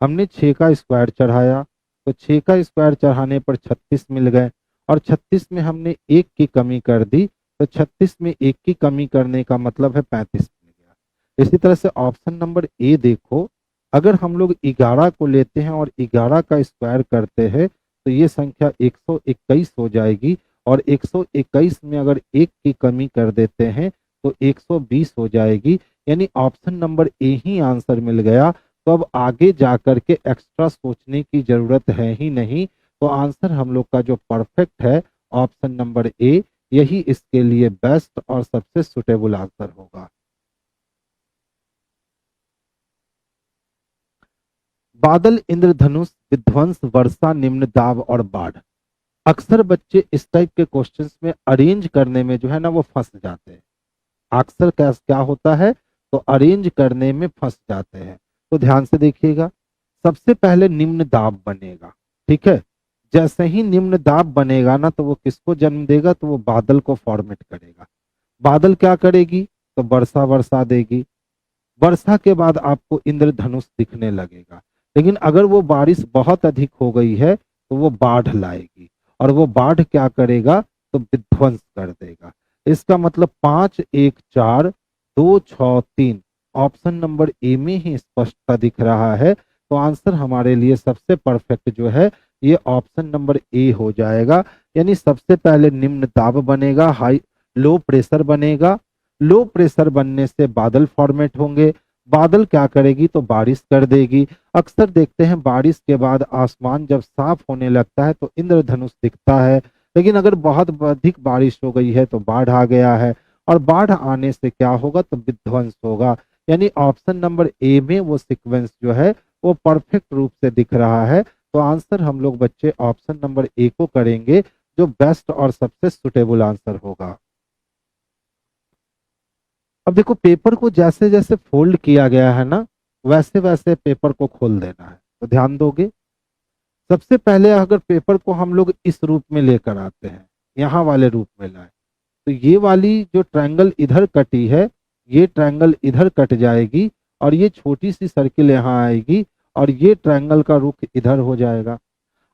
हमने 6 का स्क्वायर चढ़ाया, तो 6 का स्क्वायर चढ़ाने पर 36 मिल गए और 36 में हमने एक की कमी कर दी, तो 36 में 1 की कमी करने का मतलब है 35 मिल गया। इसी तरह से ऑप्शन नंबर ए देखो, अगर हम लोग 11 को लेते हैं और 11 का स्क्वायर करते हैं तो ये संख्या 121 हो जाएगी, और 121 में अगर 1 की कमी कर देते हैं तो 120 हो जाएगी। यानी ऑप्शन नंबर ए ही आंसर मिल गया। तो अब आगे जाकर के एक्स्ट्रा सोचने की जरूरत है ही नहीं। तो आंसर हम लोग का जो परफेक्ट है ऑप्शन नंबर ए, यही इसके लिए बेस्ट और सबसे सुटेबल आंसर होगा। बादल, इंद्रधनुष, विध्वंस, वर्षा, निम्न दाब और बाढ़। अक्सर बच्चे इस टाइप के क्वेश्चंस में अरेंज करने में जो है ना वो फंस जाते हैं। अक्सर क्या क्या होता है, तो अरेंज करने में फंस जाते हैं। तो ध्यान से देखिएगा, सबसे पहले निम्न दाब बनेगा, ठीक है। जैसे ही निम्न दाब बनेगा ना तो वो किसको जन्म देगा, तो वो बादल को फॉर्मेट करेगा। बादल क्या करेगी, तो वर्षा वर्षा देगी। वर्षा के बाद आपको इंद्रधनुष दिखने लगेगा। लेकिन अगर वो बारिश बहुत अधिक हो गई है तो वो बाढ़ लाएगी, और वो बाढ़ क्या करेगा, तो विध्वंस कर देगा। इसका मतलब 5 1 4 2 6 3 ऑप्शन नंबर ए में ही स्पष्टता दिख रहा है। तो आंसर हमारे लिए सबसे परफेक्ट जो है ये ऑप्शन नंबर ए हो जाएगा। यानी सबसे पहले निम्न दाब बनेगा, हाई लो प्रेशर बनेगा। लो प्रेशर बनने से बादल फॉर्मेट होंगे। बादल क्या करेगी, तो बारिश कर देगी। अक्सर देखते हैं बारिश के बाद आसमान जब साफ होने लगता है तो इंद्रधनुष दिखता है। लेकिन अगर बहुत अधिक बारिश हो गई है तो बाढ़ आ गया है, और बाढ़ आने से क्या होगा, तो विध्वंस होगा। यानी ऑप्शन नंबर ए में वो सीक्वेंस जो है वो परफेक्ट रूप से दिख रहा है। तो आंसर हम लोग बच्चे ऑप्शन नंबर ए को करेंगे, जो बेस्ट और सबसे सुटेबल आंसर होगा। अब देखो, पेपर को जैसे जैसे फोल्ड किया गया है ना, वैसे वैसे पेपर को खोल देना है। तो ध्यान दोगे, सबसे पहले अगर पेपर को हम लोग इस रूप में लेकर आते हैं, यहाँ वाले रूप में लाए, तो ये वाली जो ट्रायंगल इधर कटी है, ये ट्रायंगल इधर कट जाएगी, और ये छोटी सी सर्किल यहाँ आएगी, और ये ट्रायंगल का रुख इधर हो जाएगा।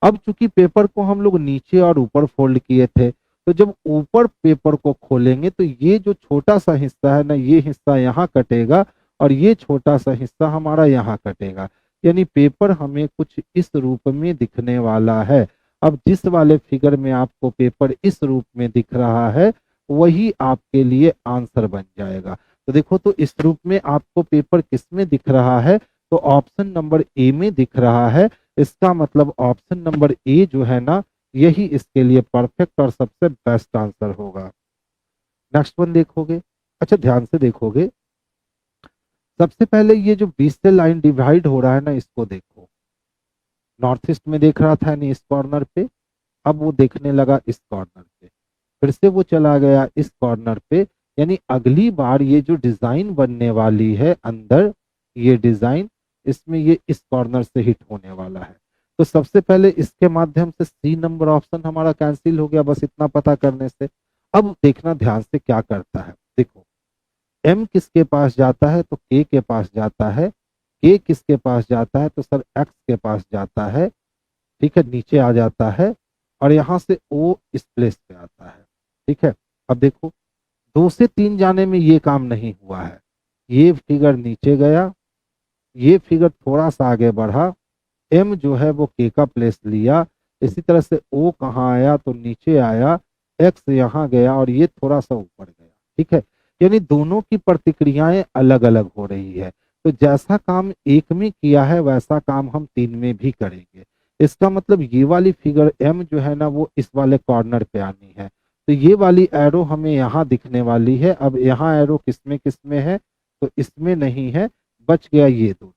अब चूंकि पेपर को हम लोग नीचे और ऊपर फोल्ड किए थे, तो जब ऊपर पेपर को खोलेंगे तो ये जो छोटा सा हिस्सा है ना, ये हिस्सा यहाँ कटेगा, और ये छोटा सा हिस्सा हमारा यहाँ कटेगा। यानी पेपर हमें कुछ इस रूप में दिखने वाला है। अब जिस वाले फिगर में आपको पेपर इस रूप में दिख रहा है, वही आपके लिए आंसर बन जाएगा। तो देखो, तो इस रूप में आपको पेपर किस में दिख रहा है, तो ऑप्शन नंबर ए में दिख रहा है। इसका मतलब ऑप्शन नंबर ए जो है ना, यही इसके लिए परफेक्ट और सबसे बेस्ट आंसर होगा। नेक्स्ट वन देखोगे, अच्छा ध्यान से देखोगे, सबसे पहले ये जो बीच से लाइन डिवाइड हो रहा है ना, इसको देखो। नॉर्थ ईस्ट में देख रहा था यानी इस कॉर्नर पे, अब वो देखने लगा इस कॉर्नर पे, फिर से वो चला गया इस कॉर्नर पे। यानी अगली बार ये जो डिजाइन बनने वाली है अंदर, ये डिजाइन, इसमें ये इस कॉर्नर से हिट होने वाला है। तो सबसे पहले इसके माध्यम से सी नंबर ऑप्शन हमारा कैंसिल हो गया, बस इतना पता करने से। अब देखना ध्यान से क्या करता है, देखो, एम किसके पास जाता है, तो के पास जाता है। के किसके पास जाता है, तो सर एक्स के पास जाता है, ठीक है, नीचे आ जाता है, और यहां से ओ इस प्लेस पे आता है, ठीक है। अब देखो, 2 से 3 जाने में ये काम नहीं हुआ है। ये फिगर नीचे गया, ये फिगर थोड़ा सा आगे बढ़ा, एम जो है वो के का प्लेस लिया। इसी तरह से ओ कहाँ आया, तो नीचे आया, एक्स यहाँ गया, और ये थोड़ा सा ऊपर गया, ठीक है। यानी दोनों की प्रतिक्रियाएं अलग अलग हो रही है। तो जैसा काम एक में किया है वैसा काम हम 3 में भी करेंगे। इसका मतलब ये वाली फिगर एम जो है ना वो इस वाले कॉर्नर पे आनी है। तो ये वाली एरो हमें यहाँ दिखने वाली है। अब यहाँ एरो किसमें है, तो इसमें नहीं है, बच गया ये दोनों।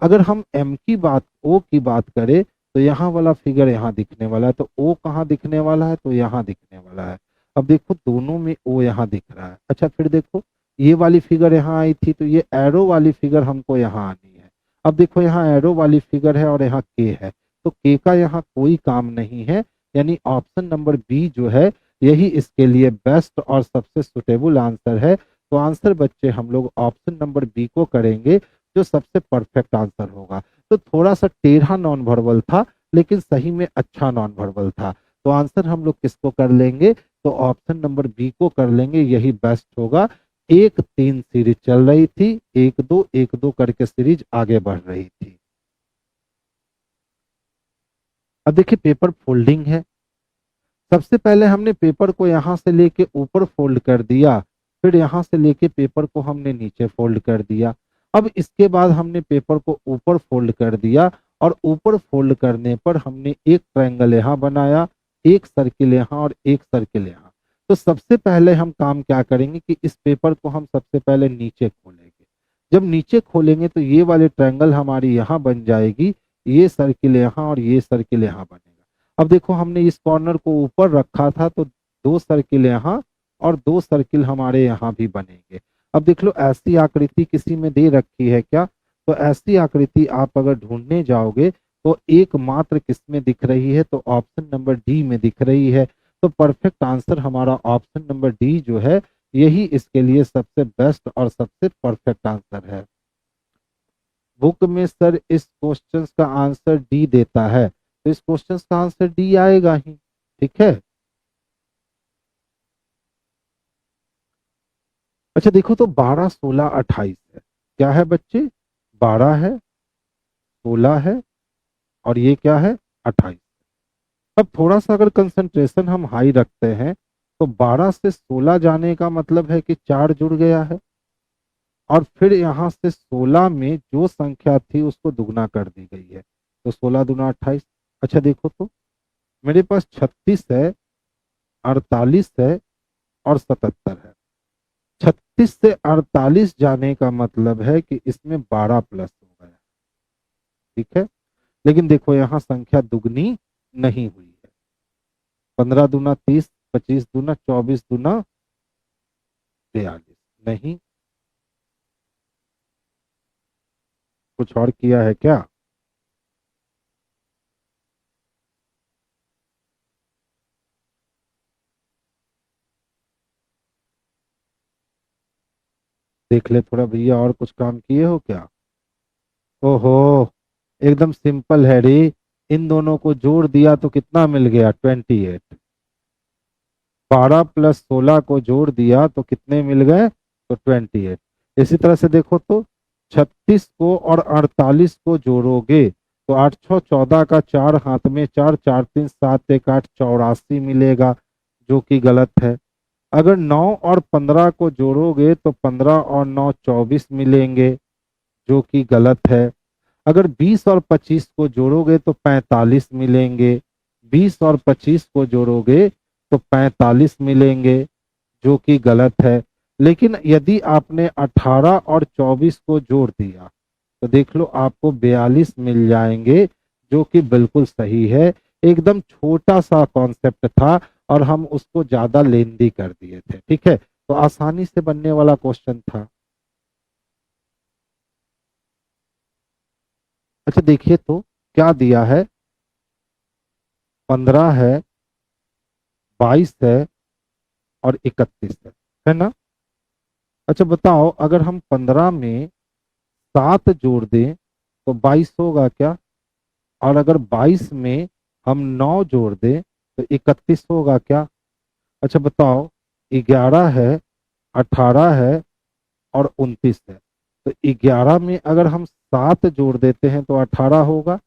अगर हम एम की बात, ओ की बात करें, तो यहाँ वाला फिगर यहाँ दिखने वाला है, तो ओ कहाँ दिखने वाला है, तो यहाँ दिखने वाला है। अब देखो, दोनों में ओ यहाँ दिख रहा है। अच्छा, फिर देखो, ये वाली फिगर यहाँ आई थी, तो ये एरो वाली फिगर हमको यहाँ आनी है। अब देखो, यहाँ एरो वाली फिगर है और यहाँ के है, तो के का यहाँ कोई काम नहीं है। यानी ऑप्शन नंबर बी जो है, यही इसके लिए बेस्ट और सबसे सुटेबल आंसर है। तो आंसर बच्चे हम लोग ऑप्शन नंबर बी को करेंगे, जो सबसे परफेक्ट आंसर होगा। तो थोड़ा सा टेढ़ा नॉन वर्बल था, लेकिन सही में अच्छा नॉन वर्बल था। तो आंसर हम लोग किसको कर लेंगे, तो ऑप्शन नंबर बी को कर लेंगे, यही बेस्ट होगा। 1-3 सीरीज चल रही थी, 1-2 1-2 करके सीरीज आगे बढ़ रही थी। अब देखिए पेपर फोल्डिंग है। सबसे पहले हमने पेपर को यहां से लेके ऊपर फोल्ड कर दिया, फिर यहां से लेके पेपर को हमने नीचे फोल्ड कर दिया। अब इसके बाद हमने पेपर को ऊपर फोल्ड कर दिया, और ऊपर फोल्ड करने पर हमने एक ट्रायंगल यहां बनाया, एक सर्किल यहां और एक सर्किल यहां। तो सबसे पहले हम काम क्या करेंगे कि इस पेपर को हम सबसे पहले नीचे खोलेंगे। जब नीचे खोलेंगे तो ये वाले ट्रायंगल हमारी यहाँ बन जाएगी, ये सर्किल यहाँ और ये सर्किल यहाँ बनेगा। अब देखो हमने इस कॉर्नर को ऊपर रखा था, तो 2 सर्किल यहाँ और 2 सर्किल हमारे यहाँ भी बनेंगे। अब देख लो ऐसी आकृति किसी में दे रखी है क्या? तो ऐसी आकृति आप अगर ढूंढने जाओगे तो एकमात्र किस में दिख रही है? तो ऑप्शन नंबर डी में दिख रही है। तो परफेक्ट आंसर हमारा ऑप्शन नंबर डी जो है, यही इसके लिए सबसे बेस्ट और सबसे परफेक्ट आंसर है। बुक में सर इस क्वेश्चन का आंसर डी देता है, तो इस क्वेश्चन का आंसर डी आएगा ही। ठीक है। अच्छा देखो, तो 12 16 28 है। क्या है बच्चे? 12 है, 16 है और ये क्या है? 28। अब थोड़ा सा अगर कंसंट्रेशन हम हाई रखते हैं, तो 12 से 16 जाने का मतलब है कि 4 जुड़ गया है, और फिर यहां से 16 में जो संख्या थी उसको दुगना कर दी गई है, तो 16 दूना 28। अच्छा देखो, तो मेरे पास 36 है, 48 है और 77 है। 36 से 48 जाने का मतलब है कि इसमें 12 प्लस हो गया। ठीक है। लेकिन देखो यहाँ संख्या दुगनी नहीं हुई है। 15 दूना 30, 25 दूना 24 दूना 42। नहीं, कुछ और किया है क्या? देख ले थोड़ा भैया, और कुछ काम किए हो क्या? ओहो, एकदम सिंपल है रे। इन दोनों को जोड़ दिया तो कितना मिल गया? 28। 12 प्लस 16 को जोड़ दिया तो कितने मिल गए? तो 28। इसी तरह से देखो तो 36 को और 48 को जोड़ोगे तो 8 6 14 का 4 हाथ में 4, 4 3 7 1 8 84 मिलेगा, जो कि गलत है। अगर 9 और 15 को जोड़ोगे तो 15 और 9 24 मिलेंगे, जो कि गलत है। अगर 20 और 25 को जोड़ोगे तो 45 मिलेंगे, 20 और 25 को जोड़ोगे तो 45 मिलेंगे, जो कि गलत है। लेकिन यदि आपने 18 और 24 को जोड़ दिया तो देख लो आपको 42 मिल जाएंगे, जो कि बिल्कुल सही है। एकदम छोटा सा कॉन्सेप्ट था और हम उसको ज्यादा लेंदी कर दिए थे। ठीक है, तो आसानी से बनने वाला क्वेश्चन था। अच्छा देखिए तो क्या दिया है? 15 है, 22 है और 31 है ना? अच्छा बताओ, अगर हम 15 में 7 जोड़ दें तो 22 होगा क्या? और अगर 22 में हम 9 जोड़ दें तो 31 होगा क्या? अच्छा बताओ, 11 है, 18 है और 29 है। तो 11 में अगर हम 7 जोड़ देते हैं तो 18 होगा,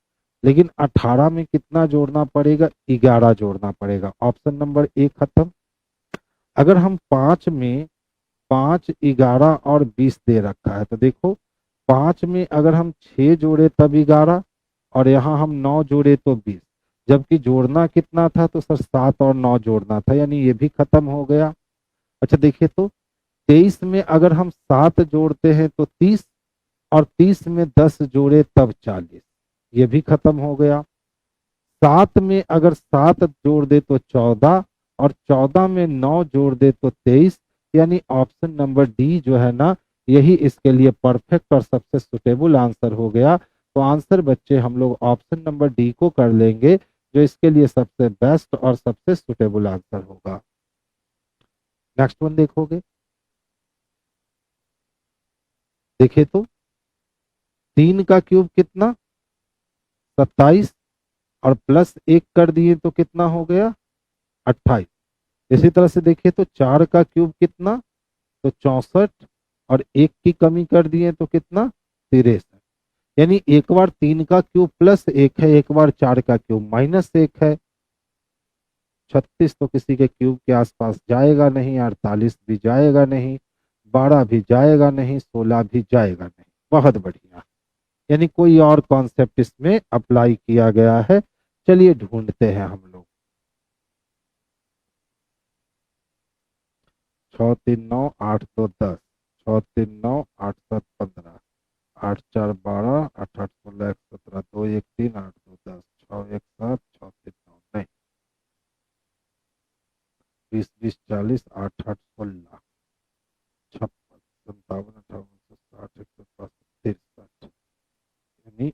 लेकिन 18 में कितना जोड़ना पड़ेगा? 11 जोड़ना पड़ेगा। ऑप्शन नंबर ए खत्म। अगर हम 5 में 5, 11 और 20 दे रखा है, तो देखो 5 में अगर हम 6 जोड़े तब 11, और यहाँ हम 9 जोड़े तो 20। जबकि जोड़ना कितना था? तो सर 7 और 9 जोड़ना था, यानी ये भी खत्म हो गया। अच्छा देखिए तो 23 में अगर हम 7 जोड़ते हैं तो 30, और 30 में 10 जोड़े तब 40, ये भी खत्म हो गया। 7 में अगर 7 जोड़ दे तो 14, और 14 में 9 जोड़ दे तो 23, यानी ऑप्शन नंबर डी जो है ना, यही इसके लिए परफेक्ट और सबसे सुटेबल आंसर हो गया। तो आंसर बच्चे हम लोग ऑप्शन नंबर डी को कर लेंगे, जो इसके लिए सबसे बेस्ट और सबसे सुटेबल आंसर होगा। नेक्स्ट वन देखोगे, देखिए तो 3 का क्यूब कितना? 27, और प्लस 1 कर दिए तो कितना हो गया? 28। इसी तरह से देखिए तो 4 का क्यूब कितना, तो 64, और 1 की कमी कर दिए तो कितना, 63। यानी एक बार 3 का क्यूब प्लस 1 है, एक बार 4 का क्यूब माइनस 1 है। 36 तो किसी के क्यूब के आसपास जाएगा नहीं, 48 भी जाएगा नहीं, 12 भी जाएगा नहीं, 16 भी जाएगा नहीं। बहुत बढ़िया, यानी कोई और कॉन्सेप्ट इसमें अप्लाई किया गया है। चलिए ढूंढते हैं हम लोग। 6 3 9 8 2 10, 6 3 9 8 7 15, 8 4 12, 8 8 16 1 17, 2 1 3 8 2 10, 6 1 7 6 3 9, नहीं, 20 20 40, 8 8 16, 56 57 58 60 162 63, यानी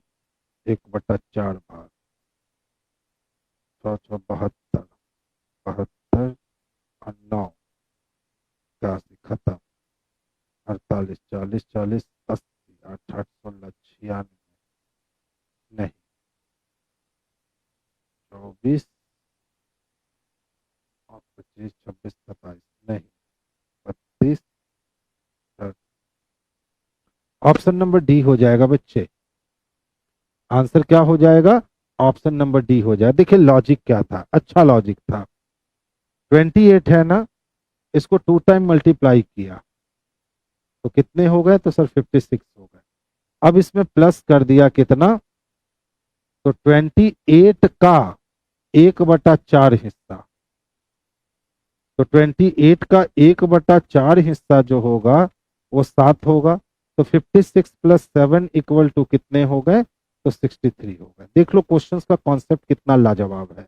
1/4 भाग, 6 6 72, 72 और 9 81, खत्म। 48 40 40 80, 8 8 16 96, नहीं, 24 और 25 26 27, नहीं, 32। ऑप्शन नंबर डी हो जाएगा बच्चे। आंसर क्या हो जाएगा, ऑप्शन नंबर डी हो जाएगा। देखिए लॉजिक क्या था, अच्छा लॉजिक था। 28 है ना, इसको 2 टाइम मल्टीप्लाई किया तो कितने हो गए, तो सर 56 हो गए। अब इसमें प्लस कर दिया कितना, तो 28 का 1/4 हिस्सा, तो 28 का 1/4 हिस्सा जो होगा वो 7 होगा। तो 56 प्लस 7 इक्वल टू कितने हो गए, तो 63 हो गए। देख लो क्वेश्चंस का कॉन्सेप्ट कितना लाजवाब है।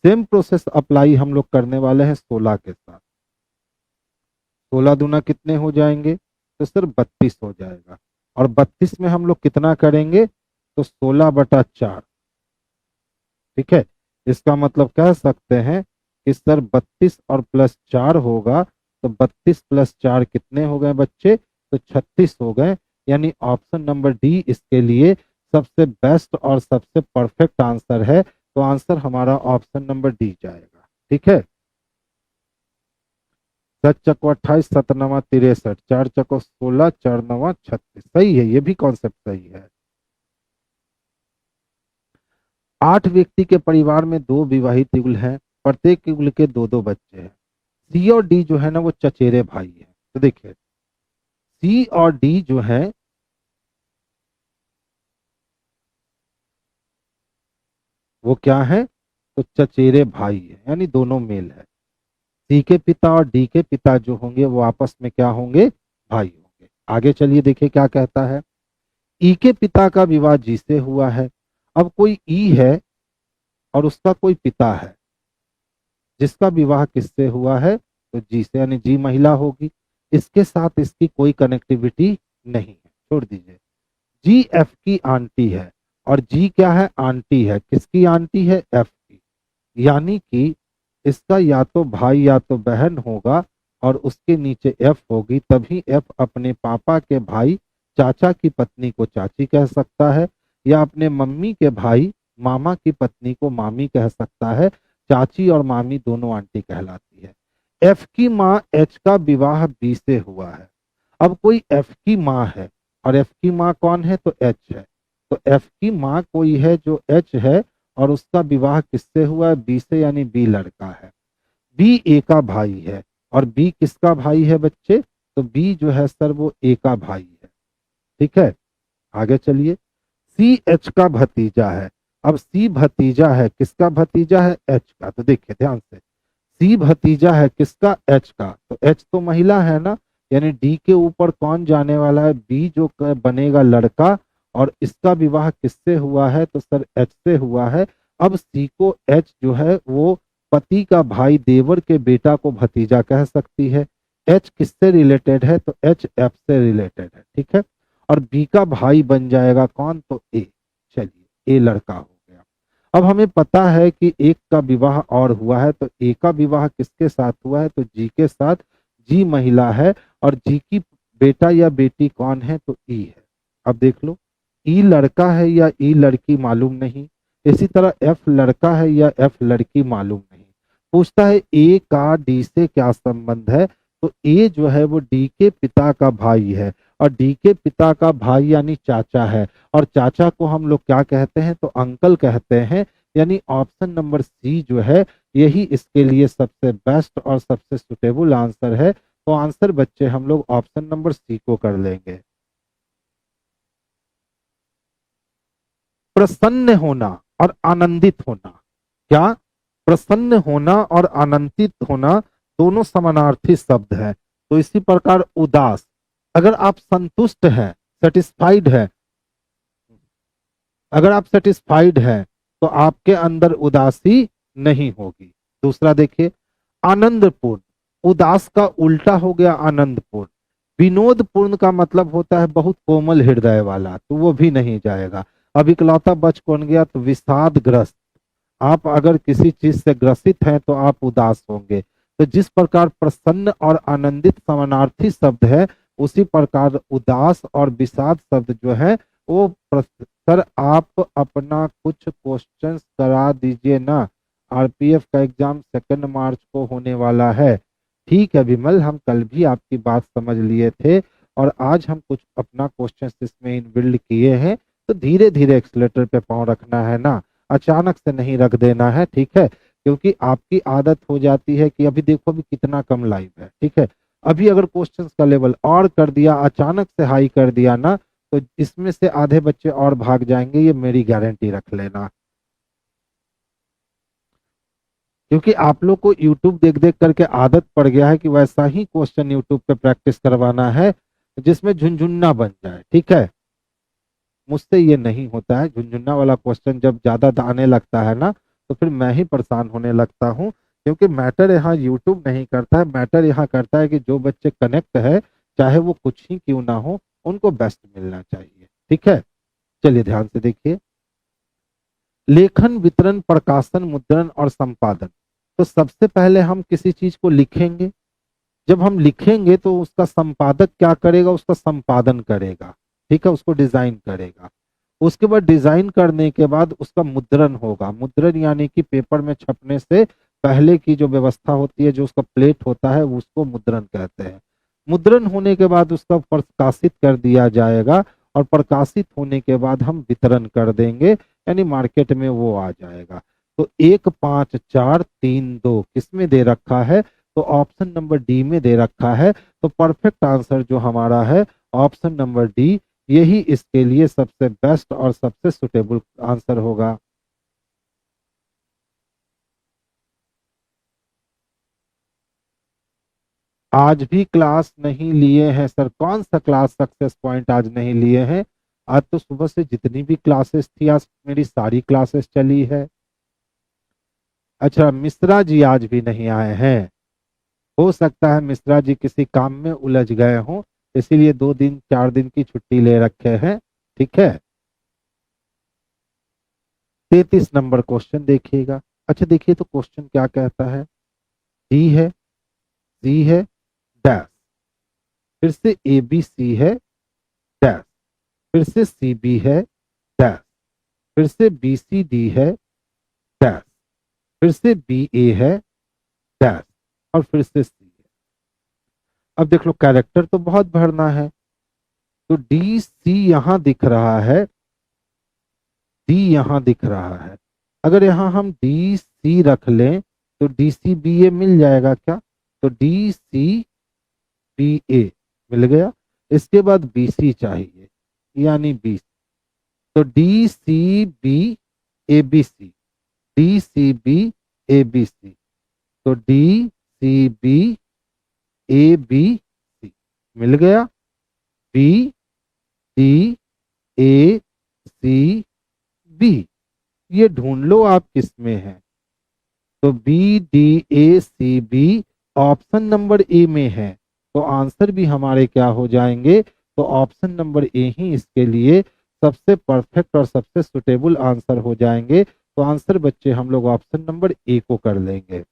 सेम प्रोसेस अप्लाई हम लोग करने वाले हैं 16 के साथ। 16 दूना कितने हो जाएंगे, तो सर 32 हो जाएगा। और 32 में हम लोग कितना करेंगे, तो 16/4। ठीक है, इसका मतलब कह सकते हैं कि सर 32 और प्लस 4 होगा, तो 32 प्लस 4 कितने हो गए बच्चे, तो 36 हो गए। यानी ऑप्शन नंबर डी इसके लिए सबसे बेस्ट और सबसे परफेक्ट आंसर है। तो आंसर हमारा ऑप्शन नंबर डी जाएगा। ठीक है, 7 चक्को 28, 7 9 63, 4 चक्को 16, 4 9 36, सही है, ये भी कॉन्सेप्ट सही है। 8 व्यक्ति के परिवार में 2 विवाहित युगल हैं, प्रत्येक युगल के 2 2 बच्चे हैं। सी और डी जो है ना वो चचेरे भाई है। तो देखिए सी और डी जो है वो क्या है, तो चचेरे भाई है, यानी दोनों मेल है। सी के पिता और डी के पिता जो होंगे वो आपस में क्या होंगे, भाई होंगे। आगे चलिए देखिए क्या कहता है। ई के पिता का विवाह जी से हुआ है। अब कोई ई है और उसका कोई पिता है जिसका विवाह किससे हुआ है, तो जी से, यानी जी महिला होगी। इसके साथ इसकी कोई कनेक्टिविटी नहीं है, छोड़ दीजिए। जी एफ की आंटी है, और जी क्या है, आंटी है। किसकी आंटी है, एफ की। यानी कि इसका या तो भाई या तो बहन होगा और उसके नीचे एफ होगी, तभी एफ अपने पापा के भाई चाचा की पत्नी को चाची कह सकता है, या अपने मम्मी के भाई मामा की पत्नी को मामी कह सकता है। चाची और मामी दोनों आंटी कहलाती है। एफ की माँ एच का विवाह बी से हुआ है। अब कोई एफ की माँ है और एफ की माँ कौन है, तो एच है। तो एफ की माँ कोई है जो एच है और उसका विवाह किससे हुआ है, बी से, यानी बी लड़का है। बी ए का भाई है, और बी किसका भाई है बच्चे, तो बी जो है सर वो ए का भाई है। ठीक है, आगे चलिए। सी एच का भतीजा है। अब सी भतीजा है, किसका भतीजा है, एच का। तो देखिए ध्यान से, सी भतीजा है किसका, एच का। तो एच तो महिला है ना, यानी डी के ऊपर कौन जाने वाला है, बी जो बनेगा लड़का। और इसका विवाह किससे हुआ है, तो सर एच से हुआ है। अब सी को एच जो है वो पति का भाई देवर के बेटा को भतीजा कह सकती है। एच किससे रिलेटेड है, तो एच एफ से रिलेटेड है। ठीक है, और बी का भाई बन जाएगा कौन, तो ए। चलिए ए लड़का हो गया। अब हमें पता है कि एक का विवाह और हुआ है, तो ए का विवाह किसके साथ हुआ है, तो जी के साथ। जी महिला है और जी की बेटा या बेटी कौन है, तो ई है। अब देख लो, ई लड़का है या ई लड़की मालूम नहीं। इसी तरह एफ लड़का है या एफ लड़की मालूम नहीं। पूछता है ए का डी से क्या संबंध है, तो ए जो है वो डी के पिता का भाई है, और डी के पिता का भाई यानी चाचा है, और चाचा को हम लोग क्या कहते हैं, तो अंकल कहते हैं। यानी ऑप्शन नंबर सी जो है यही इसके लिए सबसे बेस्ट और सबसे सुटेबल आंसर है। तो आंसर बच्चे हम लोग ऑप्शन नंबर सी को कर लेंगे। प्रसन्न होना और आनंदित होना, क्या प्रसन्न होना और आनंदित होना दोनों समानार्थी शब्द हैं। तो इसी प्रकार उदास, अगर आप संतुष्ट हैं, सेटिस्फाइड है, अगर आप सेटिस्फाइड हैं तो आपके अंदर उदासी नहीं होगी। दूसरा देखिए, आनंदपूर्ण, उदास का उल्टा हो गया आनंदपूर्ण। विनोदपूर्ण का मतलब होता है बहुत कोमल हृदय वाला, तो वो भी नहीं जाएगा। अब इकलौता बच कौन गया, तो विषादग्रस्त। आप अगर किसी चीज से ग्रसित हैं तो आप उदास होंगे। तो जिस प्रकार प्रसन्न और आनंदित समानार्थी शब्द है, उसी प्रकार उदास और विषाद शब्द जो है वो सर आप अपना कुछ क्वेश्चंस करा दीजिए ना, आरपीएफ का एग्जाम 2 मार्च को होने वाला है। ठीक है विमल, हम कल भी आपकी बात समझ लिए थे और आज हम कुछ अपना क्वेश्चन इसमें इनबिल्ड किए हैं। तो धीरे धीरे एक्सलेटर पे पांव रखना है ना, अचानक से नहीं रख देना है, ठीक है। क्योंकि आपकी आदत हो जाती है कि अभी देखो अभी कितना कम लाइव है, ठीक है। अभी अगर क्वेश्चंस का लेवल और कर दिया, अचानक से हाई कर दिया ना, तो इसमें से आधे बच्चे और भाग जाएंगे, ये मेरी गारंटी रख लेना। क्योंकि आप लोग को YouTube देख देख करके आदत पड़ गया है कि वैसा ही क्वेश्चन YouTube पे प्रैक्टिस करवाना है जिसमें झुनझुन्ना बन जाए, ठीक है। मुझसे ये नहीं होता है, झुनझुन्ना वाला क्वेश्चन जब ज्यादा आने लगता है ना, तो फिर मैं ही परेशान होने लगता हूँ। क्योंकि मैटर यहाँ यूट्यूब नहीं करता है, मैटर यहाँ करता है कि जो बच्चे कनेक्ट है, चाहे वो कुछ ही क्यों ना हो, उनको बेस्ट मिलना चाहिए, ठीक है। चलिए ध्यान से देखिए, लेखन, वितरण, प्रकाशन, मुद्रण और संपादन। तो सबसे पहले हम किसी चीज को लिखेंगे, जब हम लिखेंगे तो उसका संपादक क्या करेगा, उसका संपादन करेगा, ठीक है, उसको डिजाइन करेगा। उसके बाद डिजाइन करने के बाद उसका मुद्रण होगा। मुद्रण यानी कि पेपर में छपने से पहले की जो व्यवस्था होती है, जो उसका प्लेट होता है, उसको मुद्रण कहते हैं। मुद्रण होने के बाद उसका प्रकाशित कर दिया जाएगा, और प्रकाशित होने के बाद हम वितरण कर देंगे, यानी मार्केट में वो आ जाएगा। तो 1 5 4 3 2 किस में दे रखा है, तो ऑप्शन नंबर डी में दे रखा है। तो परफेक्ट आंसर जो हमारा है ऑप्शन नंबर डी, यही इसके लिए सबसे बेस्ट और सबसे सुटेबल आंसर होगा। आज भी क्लास नहीं लिए हैं सर, कौन सा क्लास सक्सेस पॉइंट आज नहीं लिए हैं? आज तो सुबह से जितनी भी क्लासेस थी, आज मेरी सारी क्लासेस चली है। अच्छा, मिश्रा जी आज भी नहीं आए हैं। हो सकता है मिश्रा जी किसी काम में उलझ गए हों, इसीलिए 2 दिन 4 दिन की छुट्टी ले रखे हैं, ठीक है। 33 नंबर क्वेश्चन देखिएगा। अच्छा देखिए, तो क्वेश्चन क्या कहता है, डी है, सी है, डैश, फिर से ए बी सी है, डैश, फिर से सी बी है, डैश, फिर से बी सी डी है, डैश, फिर से बी ए है, डैश, और फिर से सी है। अब देख लो, कैरेक्टर तो बहुत भरना है, तो डी सी यहां दिख रहा है, डी यहां दिख रहा है। अगर यहां हम डी सी रख लें तो डी सी बी ए मिल जाएगा क्या, तो डी सी बी ए मिल गया। इसके बाद बी सी चाहिए, यानी बी, तो D C B A B C, D C B A B C, तो D C B A B C मिल गया। B D A C B, ये ढूंढ लो आप किस में है। तो B D A C B option number A में है, तो आंसर भी हमारे क्या हो जाएंगे, तो ऑप्शन नंबर ए ही इसके लिए सबसे परफेक्ट और सबसे सुटेबल आंसर हो जाएंगे। तो आंसर बच्चे हम लोग ऑप्शन नंबर ए को कर लेंगे।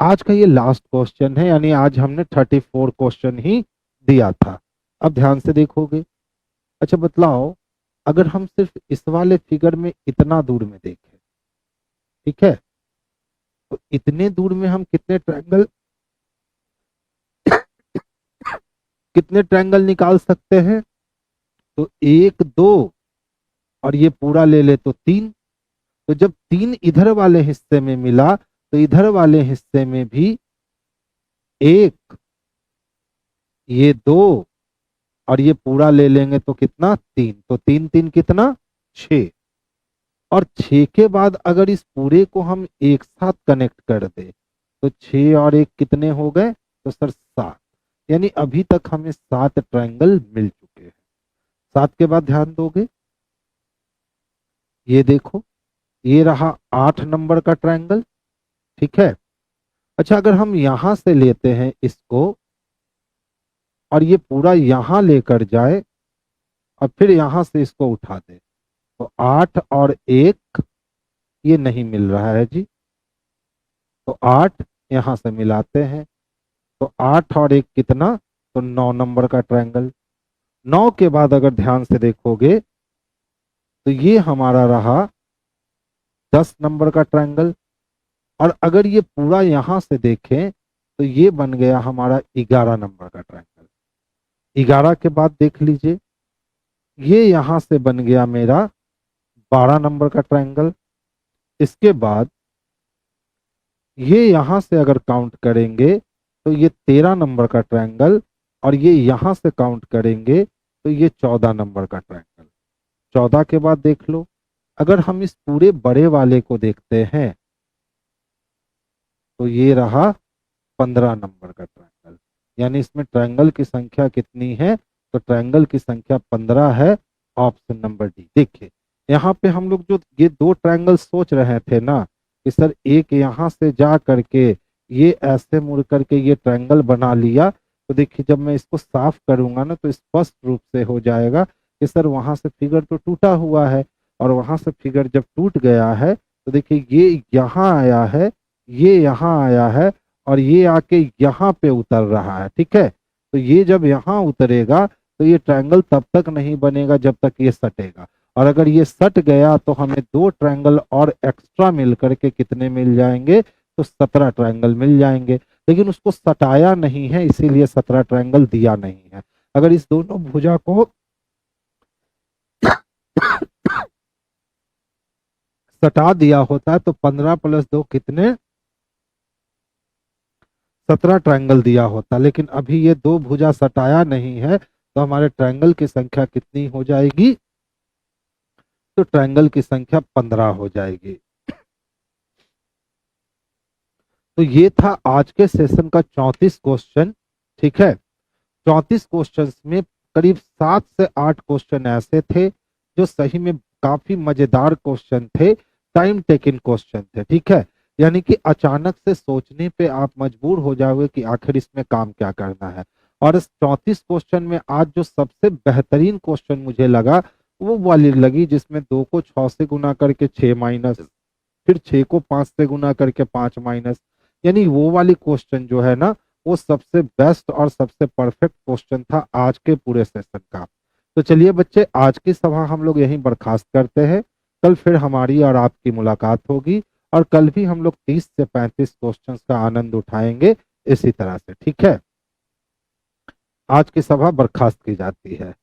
आज का ये लास्ट क्वेश्चन है, यानी आज हमने 34 क्वेश्चन ही दिया था। अब ध्यान से देखोगे। अच्छा बतलाओ, अगर हम सिर्फ इस वाले फिगर में इतना दूर में देखें, ठीक है। तो इतने दूर में हम कितने ट्रायंगल निकाल सकते हैं? तो एक, दो, और ये पूरा ले ले तो तीन। तो जब तीन इधर वाले हिस्से में मिला तो इधर वाले हिस्से में भी एक, ये दो, और ये पूरा ले लेंगे तो कितना? तीन। तो तीन तीन कितना? 6। और 6 के बाद अगर इस पूरे को हम एक साथ कनेक्ट कर दे तो 6 और एक कितने हो गए? तो सर 7। यानी अभी तक हमें 7 ट्रायंगल मिल चुके हैं। 7 के बाद ध्यान दोगे, ये देखो, ये रहा 8 नंबर का ट्रायंगल। ठीक है। अच्छा, अगर हम यहां से लेते हैं इसको और ये पूरा यहां लेकर जाए और फिर यहां से इसको उठा दे तो 8 और 1 ये नहीं मिल रहा है जी। तो 8 यहां से मिलाते हैं तो 8 और 1 कितना? तो 9 नंबर का ट्रायंगल। 9 के बाद अगर ध्यान से देखोगे तो ये हमारा रहा 10 नंबर का ट्रायंगल। और अगर ये पूरा यहां से देखें तो ये बन गया हमारा 11 नंबर का ट्रायंगल। 11 के बाद देख लीजिए, ये यहां से बन गया मेरा 12 नंबर का ट्रायंगल। इसके बाद ये यहां से अगर काउंट करेंगे तो ये 13 नंबर का ट्रायंगल, और ये यहां से काउंट करेंगे तो ये 14 नंबर का ट्रायंगल। 14 के बाद देख लो, अगर हम इस पूरे बड़े वाले को देखते हैं तो ये रहा 15 नंबर का ट्रायंगल। यानी इसमें ट्रायंगल की संख्या कितनी है? तो ट्रायंगल की संख्या 15 है। Option number D. देखिए, यहाँ पे हम लोग जो ये दो ट्रायंगल सोच रहे थे ना कि सर एक यहां से जा करके ये ऐसे मुड़ करके ये ट्रायंगल बना लिया, तो देखिए जब मैं इसको साफ करूंगा ना तो स्पष्ट रूप से हो जाएगा कि सर वहां से फिगर तो टूटा हुआ है, और वहां से फिगर जब टूट गया है तो देखिए ये यहाँ आया है, ये यहाँ आया है, और ये आके यहाँ पे उतर रहा है। ठीक है। तो ये जब यहाँ उतरेगा तो ये ट्रायंगल तब तक नहीं बनेगा जब तक ये सटेगा, और अगर ये सट गया तो हमें दो ट्रायंगल और एक्स्ट्रा मिल करके कितने मिल जाएंगे? तो 17 ट्रायंगल मिल जाएंगे। लेकिन उसको सटाया नहीं है, इसीलिए 17 ट्रायंगल दिया नहीं है। अगर इस दोनों भुजा को सटा दिया होता तो 15 + 2 कितने? 17 ट्रायंगल दिया होता। लेकिन अभी ये दो भुजा सटाया नहीं है तो हमारे ट्रायंगल की संख्या कितनी हो जाएगी? तो ट्रायंगल की संख्या 15 हो जाएगी। तो ये था आज के सेशन का 34 क्वेश्चन। ठीक है। 34 क्वेश्चंस में करीब 7 से 8 क्वेश्चन ऐसे थे जो सही में काफी मजेदार क्वेश्चन थे, टाइम टेकिंग क्वेश्चन थे। ठीक है। यानी कि अचानक से सोचने पे आप मजबूर हो जाओगे कि आखिर इसमें काम क्या करना है। और इस 34 क्वेश्चन में आज जो सबसे बेहतरीन क्वेश्चन मुझे लगा वो वाली लगी जिसमें 2 को 6 से गुना करके 6 माइनस, फिर 6 को 5 से गुना करके 5 माइनस। यानी वो वाली क्वेश्चन जो है ना वो सबसे बेस्ट और सबसे परफेक्ट क्वेश्चन था आज के पूरे सेशन का। तो चलिए बच्चे, आज की सभा हम लोग यहीं बर्खास्त करते हैं। कल फिर हमारी और आपकी मुलाकात होगी, और कल भी हम लोग 30 से 35 क्वेश्चंस का आनंद उठाएंगे इसी तरह से। ठीक है। आज की सभा बर्खास्त की जाती है।